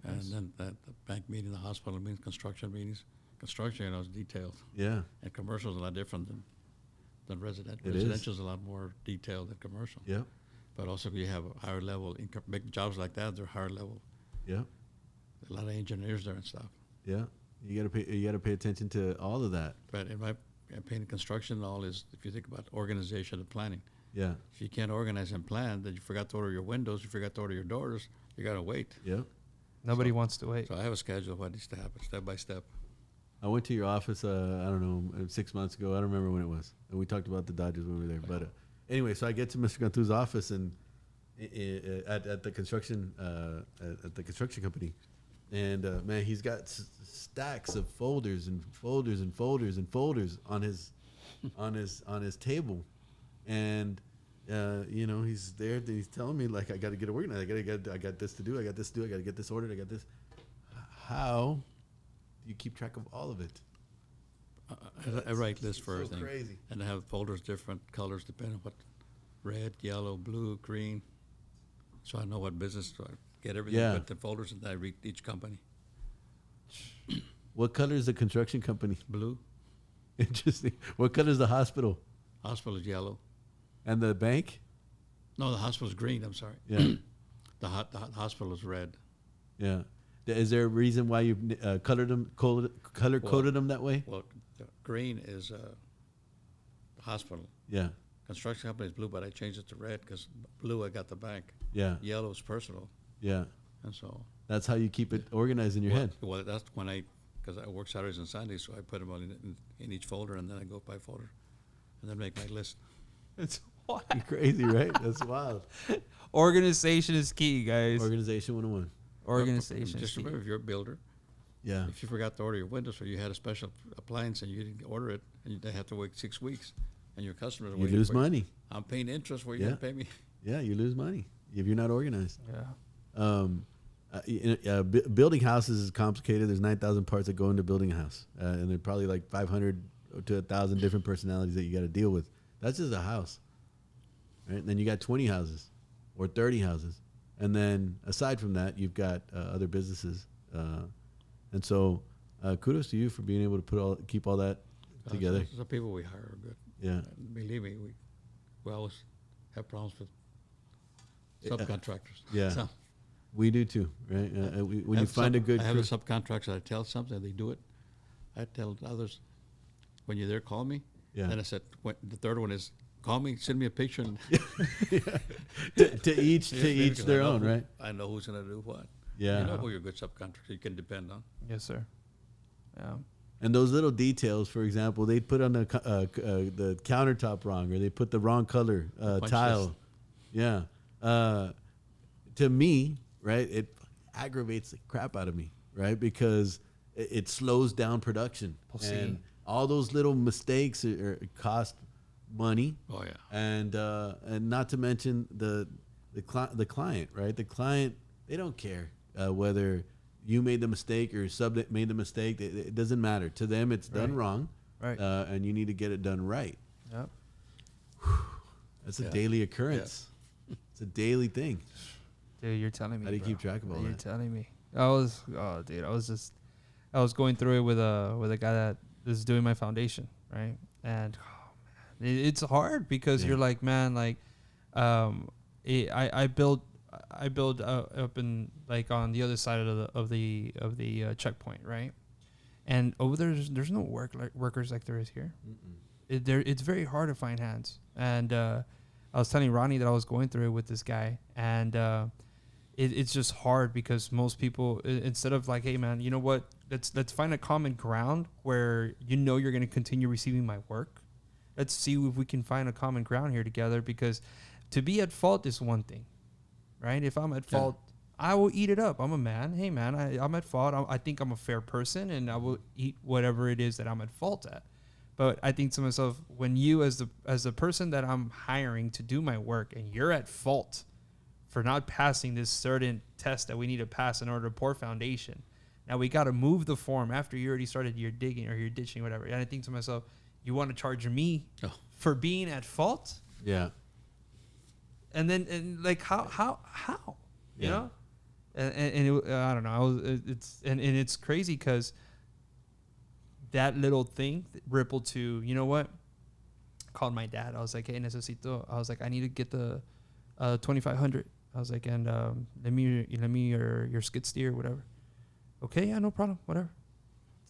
Nice. And then the bank meeting, the hospital meetings, construction meetings. Construction, is detailed. Yeah. And commercial is a lot different than residential. It is. Residential is a lot more detailed than commercial. Yeah. But also you have a higher level, big jobs like that, they're higher level. Yeah. A lot of engineers there and stuff. Yeah. You gotta pay attention to all of that. But in my opinion, construction all is, if you think about organization and planning, Yeah. if you can't organize and plan, then you forgot to order your windows, you forgot to order your doors, you got to wait. Yeah. Nobody wants to wait. So I have a schedule of what needs to happen, step by step. I went to your office, I don't know, 6 months ago. I don't remember when it was. And we talked about the Dodgers when we were there. But anyway, so I get to Mr. Cantu's office and at the construction company, and man, he's got stacks of folders and folders and folders and folders on his table, and he's there and he's telling me, like, I got to get it organized. I got this to do. I got this to do. I got to get this ordered. I got this. How do you keep track of all of it? I write lists for so everything. Crazy. And I have folders, different colors, depending on what, red, yellow, blue, green. So I know what business, so I get everything, Yeah. put the folders, and I read each company. What color is the construction company? Blue, Interesting. What color is the hospital? hospital is yellow. And the bank? No, the hospital is green, I'm sorry. Yeah. The hospital is red. Yeah. Is there a reason why you've coded them that way? Well, the green is the hospital. Yeah. Construction company is blue, but I changed it to red because blue, I got the bank. Yeah. Yellow is personal. Yeah. And so. That's how you keep it organized in your head. Well, that's when because I work Saturdays and Sundays, so I put them all in each folder, and then I go by folder, and then make my list. It's wild. Crazy, right? That's wild. Organization is key, guys. Organization 101. Organization. Just is key. remember, if you're a builder, Yeah. if you forgot to order your windows, or you had a special appliance and you didn't order it, and they have to wait 6 weeks, and your customers are You waiting lose for money. I'm paying interest. Where you Yeah. gonna pay me? Yeah, you lose money if you're not organized. Yeah. Building houses is complicated. There's 9,000 parts that go into building a house, and there are probably like 500 to 1,000 different personalities that you got to deal with. That's just a house, right? And then you got 20 houses or 30 houses, and then aside from that, you've got other businesses, and so kudos to you for being able to keep all that together. So the people we hire are good. Yeah, Believe me, we always have problems with subcontractors. Yeah. So we do too, right? When you find a good I have crew, a subcontractor that I tell something, they do it. I tell others, when you're there, call me. Yeah. Then I said, the third one is, call me, send me a picture. And to each because their I know own, right? I know who's going to do what. Yeah. You know who your good subcontractor you can depend on. Yes, sir. Yeah. And those little details, for example, they put on the countertop wrong, or they put the wrong color Punch tile. list. Yeah. To me, right, it aggravates the crap out of me, right, because it slows down production. Pussy. And all those little mistakes cost money. Oh yeah. And not to mention the client, right? The client, they don't care whether you made the mistake or sub made the mistake. It doesn't matter to them. It's done wrong, Right. And you need to get it done right. Yep. That's a daily occurrence. It's a daily thing. Dude, you're telling me. How do you keep track of all You're that? telling me. I was going through it with a guy that is doing my foundation, right? And it's hard because you're like, man, like, I build up in like on the other side of the checkpoint, right? And over there's no workers like there is here. It's very hard to find hands. And I was telling Ronnie that I was going through it with this guy, and it's just hard because most people, instead of like, hey man, you know what? Let's find a common ground where you're going to continue receiving my work. Let's see if we can find a common ground here together, because to be at fault is one thing, right? If I'm at fault, I will eat it up. I'm a man. Hey man, I'm at fault. I think I'm a fair person, and I will eat whatever it is that I'm at fault at. But I think to myself, when you as the person that I'm hiring to do my work, and you're at fault for not passing this certain test that we need to pass in order to pour foundation. Now we got to move the form after you already started your digging or your ditching, whatever. And I think to myself, you want to charge me for being at fault? Yeah. And then, and like, how, you know? And I don't know. It's crazy because that little thing rippled to, you know what? I called my dad. I was like, hey, necesito. I was like, I need to get the 2,500. I was like, and let me your skid steer or whatever. Okay, yeah, no problem, whatever.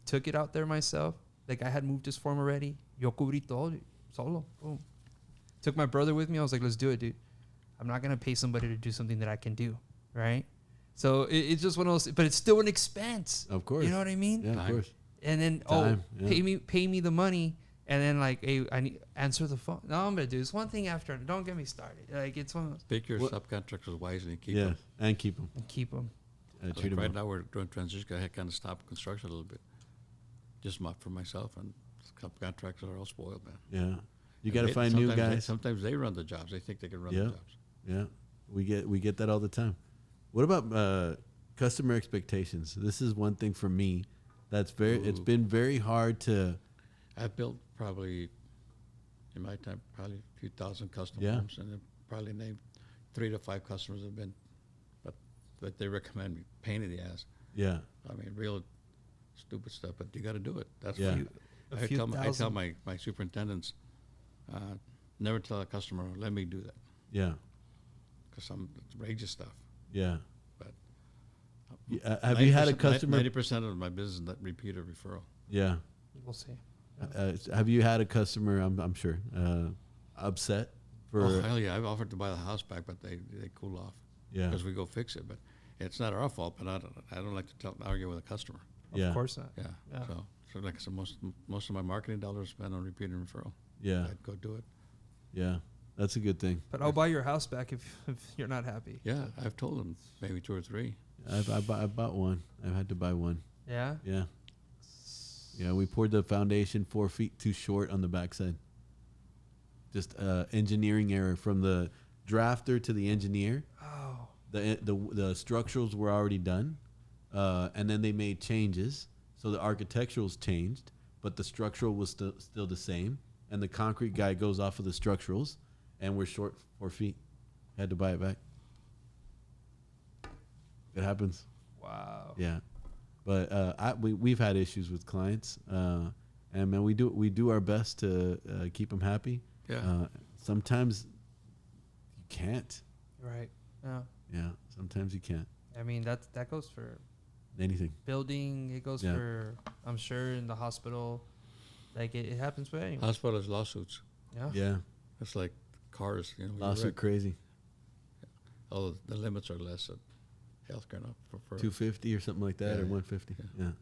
Took it out there myself. Like, I had moved this form already. Yo cubrí todo, solo. Boom. Took my brother with me. I was like, let's do it, dude. I'm not gonna pay somebody to do something that I can do, right? So it's just one of those, but it's still an expense. Of course. You know what I mean? Yeah, of course. And then pay me the money, and then like, hey, I need answer the phone. No, I'm gonna do this one thing after. Don't get me started. Like, it's one of those. Pick your subcontractors wisely and keep them. And keep them. And keep them. Like right now we're doing transition. I had kind of stopped construction a little bit, just for myself, and subcontractors are all spoiled, man. Yeah, you got to find new guys. Sometimes they run the jobs. They think they can run the jobs. Yeah, we get that all the time. What about customer expectations? This is one thing for me that's it's been very hard to. I've built probably in my time probably a few thousand custom homes, and then probably named 3 to 5 customers have been, but they recommend me. Pain in the ass. Yeah. I mean, real stupid stuff, but you got to do it. That's I tell my superintendents, never tell a customer, let me do that. Yeah. Because some outrageous stuff. Yeah. But have you had a customer? 90% of my business is repeat or referral. Yeah. We'll see. Have you had a customer? I'm sure upset for. Oh hell yeah! I've offered to buy the house back, but they cool off. Yeah. Because we go fix it, but it's not our fault. But I don't like to argue with a customer. Of course not. Yeah. So like I said, most of my marketing dollars spent on repeat and referral. Yeah. I'd go do it. Yeah. That's a good thing. But I'll buy your house back if you're not happy. Yeah, I've told them maybe 2 or 3. I bought one. I've had to buy one. Yeah. Yeah. Yeah, we poured the foundation 4 feet too short on the backside. Just engineering error from the drafter to the engineer. Oh. The structurals were already done, and then they made changes. So the architecturals changed, but the structural was still the same. And the concrete guy goes off of the structurals, and we're short 4 feet. Had to buy it back. It happens. Wow. Yeah. But we've had issues with clients, and man, we do our best to keep them happy. Yeah. Sometimes you can't. Right. Yeah. Yeah. Sometimes you can't. I mean that goes for anything. Building. It goes for, I'm sure, in the hospital. Like it happens for anyone. Hospitals, lawsuits. Yeah. Yeah. It's like cars. Lawsuit crazy. Oh, the limits are less. Healthcare now for 250 or something like that, or 150. Yeah.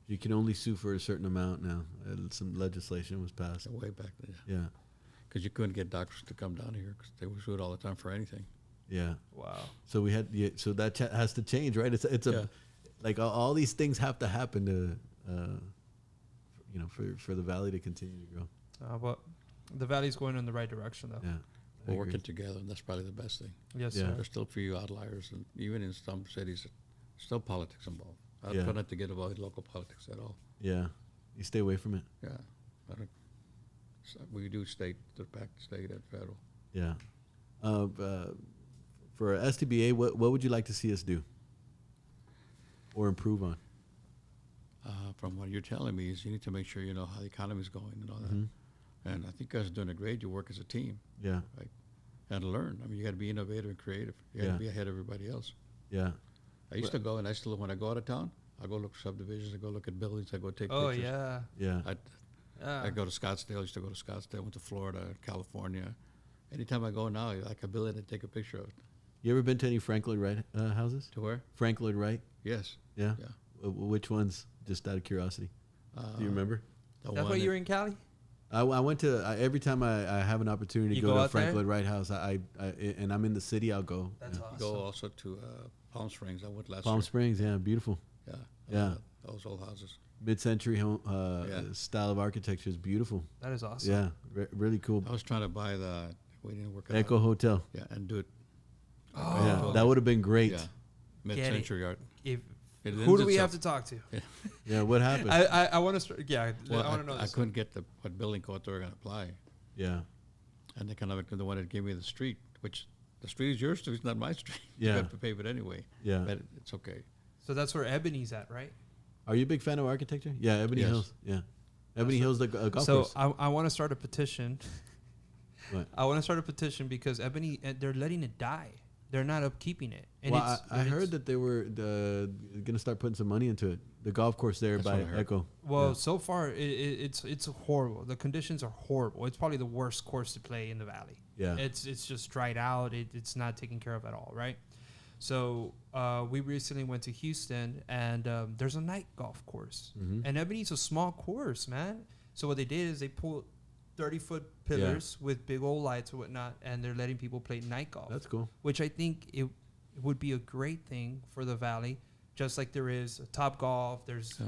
You can only sue for a certain amount now. Some legislation was passed way back then. Yeah. Because you couldn't get doctors to come down here because they were sued all the time for anything. Yeah. Wow. So we had so that has to change, right? It's like all these things have to happen to for the valley to continue to grow. But The Valley's going in the right direction, though. Yeah. We're working together, and that's probably the best thing. Yes, Yeah. sir. There's still a few outliers, and even in some cities, still politics involved. I Yeah. try not to get involved in local politics at all. Yeah. You stay away from it. Yeah, I don't, we do state, the back state and federal. Yeah. For STBA, what would you like to see us do or improve on? From what you're telling me is you need to make sure you know how the economy is going and all Mhm. that. And I think you guys are doing a great. You work as a team Yeah. and learn. I mean, you got to be innovative and creative. You got to Yeah. be ahead of everybody else. Yeah. I used to go, and I still, when I go out of town, I go look for subdivisions. I go look at buildings. I go take Oh, pictures. yeah. Yeah. Yeah. I go to Scottsdale. I used to go to Scottsdale. Went to Florida, California. Anytime I go now, I can build it and take a picture of it. You ever been to any Frank Lloyd Wright houses? To where? Frank Lloyd Wright? Yes. Yeah. Yeah. Which ones? Just out of curiosity. Do you remember? The That's one why that- you're in Cali? I went to every time I have an opportunity to You go go to a out Frank there? Lloyd Wright house. And I'm in the city. I'll go. That's Yeah. awesome. Go also to Palm Springs. I went last Palm year. Springs, yeah, beautiful. Yeah. Yeah. Those old houses. Mid-century home Yeah. style of architecture is beautiful. That is awesome. Yeah, really cool. I was trying to buy we didn't work it Echo out. Hotel. Yeah, and do it. Oh. Yeah, that would have been great. Yeah. Mid-century art. If, It who lends do we have itself- to talk to? Yeah, what happened? I want to start. Yeah, Well, I want to know I this. couldn't get what building code they were going to apply. Yeah, And they kind of the one that gave me the street, which the street is your street, it's not my street. Yeah. You have to pay it anyway. yeah. But it's okay. So that's where Ebony's at, right? Are you a big fan of architecture? Yeah, Ebony Yes. Hills. Yeah, Ebony Hills, the golf So course. I want to start a petition. What? I want to start a petition because Ebony, they're letting it die. They're not upkeeping it. And Well, I heard that they were going to start putting some money into it. The golf course there That's by what I heard. Echo. Well, Yeah. so far it's horrible. The conditions are horrible. It's probably the worst course to play in the valley. Yeah. It's just dried out. It's not taken care of at all, right? So we recently went to Houston, and there's a night golf course, Mhm. and Ebony's a small course, man. So what they did is they pulled 30-foot pillars with big old lights and whatnot, and they're letting people play night golf, That's cool. which I think it would be a great thing for the valley. Just like there is Top Golf, there's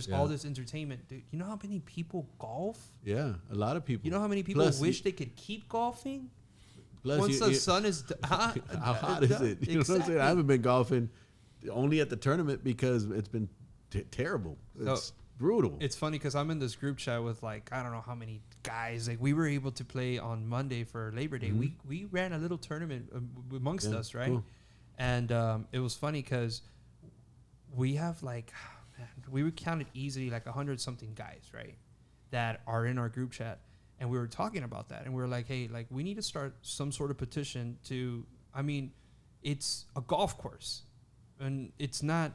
Yeah. all this entertainment. Dude, you know how many people golf? Yeah, a lot of people. You know how many people Plus, wish they could keep golfing? Plus Once you- the sun is how hot is it? You know what I'm saying? I haven't been golfing only at the tournament because it's been terrible. It's brutal. It's funny because I'm in this group chat with like I don't know how many guys. Like we were able to play on Monday for Labor Day. Mhm. We ran a little tournament amongst Yeah, us, right? cool. And it was funny because we have like man, we counted easily like 100-something guys, right, that are in our group chat, and we were talking about that, and we were like, hey, like we need to start some sort of petition to. I mean, it's a golf course, and it's not.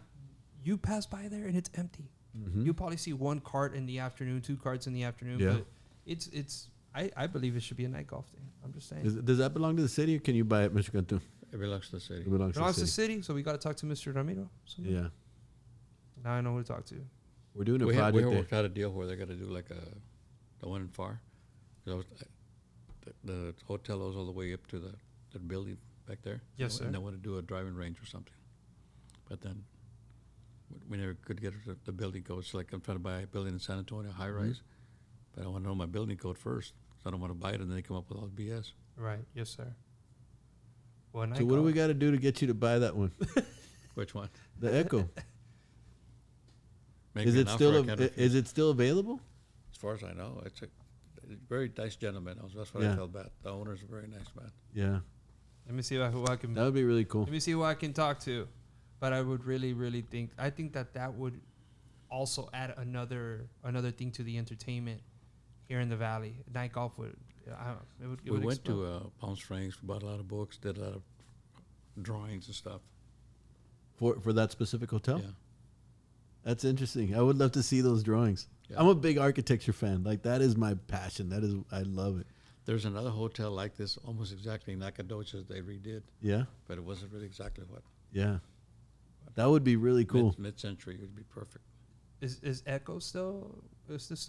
You pass by there and it's empty. Mhm. You'll probably see one cart in the afternoon, 2 carts in the afternoon. Yeah. But it's I believe it should be a night golf thing. I'm just saying. Does that belong to the city, or can you buy it, Mr. Cantu? It belongs to the city. It belongs It belongs to to the the city, so we got to talk to Mr. Ramiro. Somebody. Yeah, Now I know who to talk to. we're doing a We project there. worked out a deal where they're going to do like the one in FAR. 'Cause the hotel goes all the way up to the building back there. Yes, sir. And they want to do a driving range or something. But then we never could get the building code. It's like I'm trying to buy a building in San Antonio, high rise. But I want to know my building code first. So I don't want to buy it and then they come up with all the BS. Right. Yes, sir. Well, night So what do we golf. got to do to get you to buy that one? Which one? The Echo. Make Is me it an offer still I can't refuse. is it still available? As far as I know, it's a very nice gentleman. That's what Yeah. I felt bad. The owner's a very nice man. Yeah, Let me see who I can. that would be really cool. Let me see who I can talk to. But I would really think. I think that would also add another thing to the entertainment here in the valley. Night golf would. I don't know, it We would went explode. to Palm Springs, bought a lot of books, did a lot of drawings and stuff. For that specific hotel. Yeah. That's interesting. I would love to see those drawings. Yeah. I'm a big architecture fan. Like that is my passion. I love it. There's another hotel like this, almost exactly in Nacogdoches they redid, Yeah, but it wasn't really exactly what. yeah. That would be really cool. Mid-century would be perfect. Is Echo still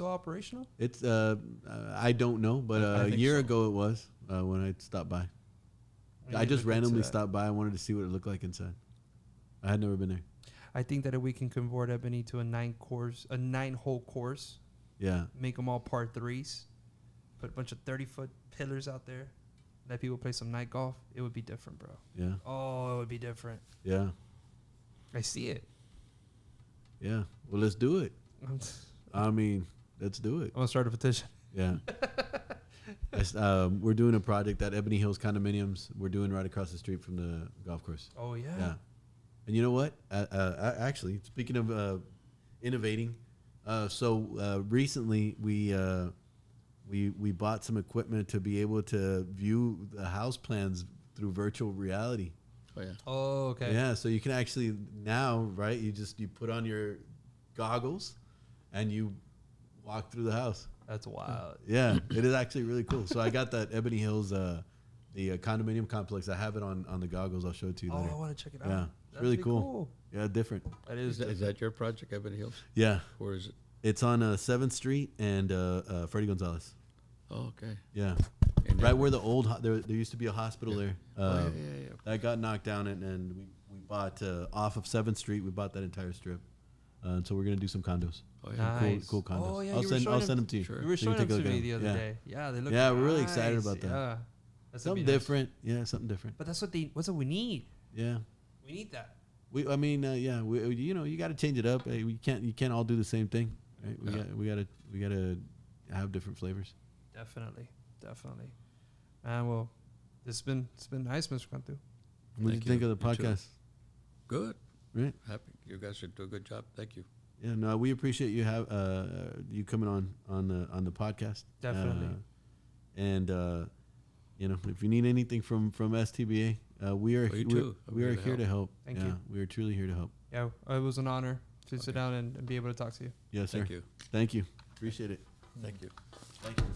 operational? It's I don't know, but I a think year so. ago it was when I stopped by. I just randomly stopped by. I wanted to see what it looked like inside. I had never been there. I think that if we can convert Ebony to a 9-hole course, Yeah, make them all par 3s, put a bunch of 30-foot pillars out there, let people play some night golf, it would be different, bro. Yeah. Oh, it would be different. Yeah. I see it. Yeah. Well, let's do it. I'm I mean, let's do it. gonna start a petition. Yeah. We're doing a project at Ebony Hills Condominiums. We're doing right across the street from the golf course. Oh yeah. Yeah. And you know what? Actually, speaking of innovating, recently we bought some equipment to be able to view the house plans through virtual reality. Oh yeah. Oh okay. Yeah, so you can actually now, right? You put on your goggles, and you walk through the house. That's wild. Yeah, it is actually really cool. So I got that Ebony Hills, the condominium complex. I have it on the goggles. I'll show it to you later. I want to check it out. Yeah, it's That'd really be cool. Yeah, different. That Is that your project, Ebony Hills? Yeah, Or is it? it's on 7th Street and Freddie Gonzalez. Oh, okay. Yeah, And right where the old there used to be a hospital there. Yeah. That got knocked down, and we bought off of 7th Street. We bought that entire strip, and so we're gonna do some condos. Oh yeah. Nice. Cool condos. Oh, yeah, I'll you were send showing them to you. Sure. You were So you showing can them to take a me look the at other it. day. Yeah, they look. Yeah, we're really nice. excited about that. Yeah, that's Something different. Yeah, something different. But that's what we need. Yeah. We need that. We you got to change it up. Hey, you can't all do the same thing. Right? We got to have different flavors. Definitely. And well, it's been nice, Mr. Cantu. What did you think of the You too. podcast? Good. Right? Happy. You guys should do a good job. Thank you. Yeah, no, we appreciate you you coming on the podcast. Definitely. If you need anything from STBA, we are Oh, you too. we are here to help. Thank you. We are truly here to help. Yeah, it was an honor to sit down and be able to talk to you. Yes, sir. Thank you. Thank you. Appreciate it. Thank you. Thank you.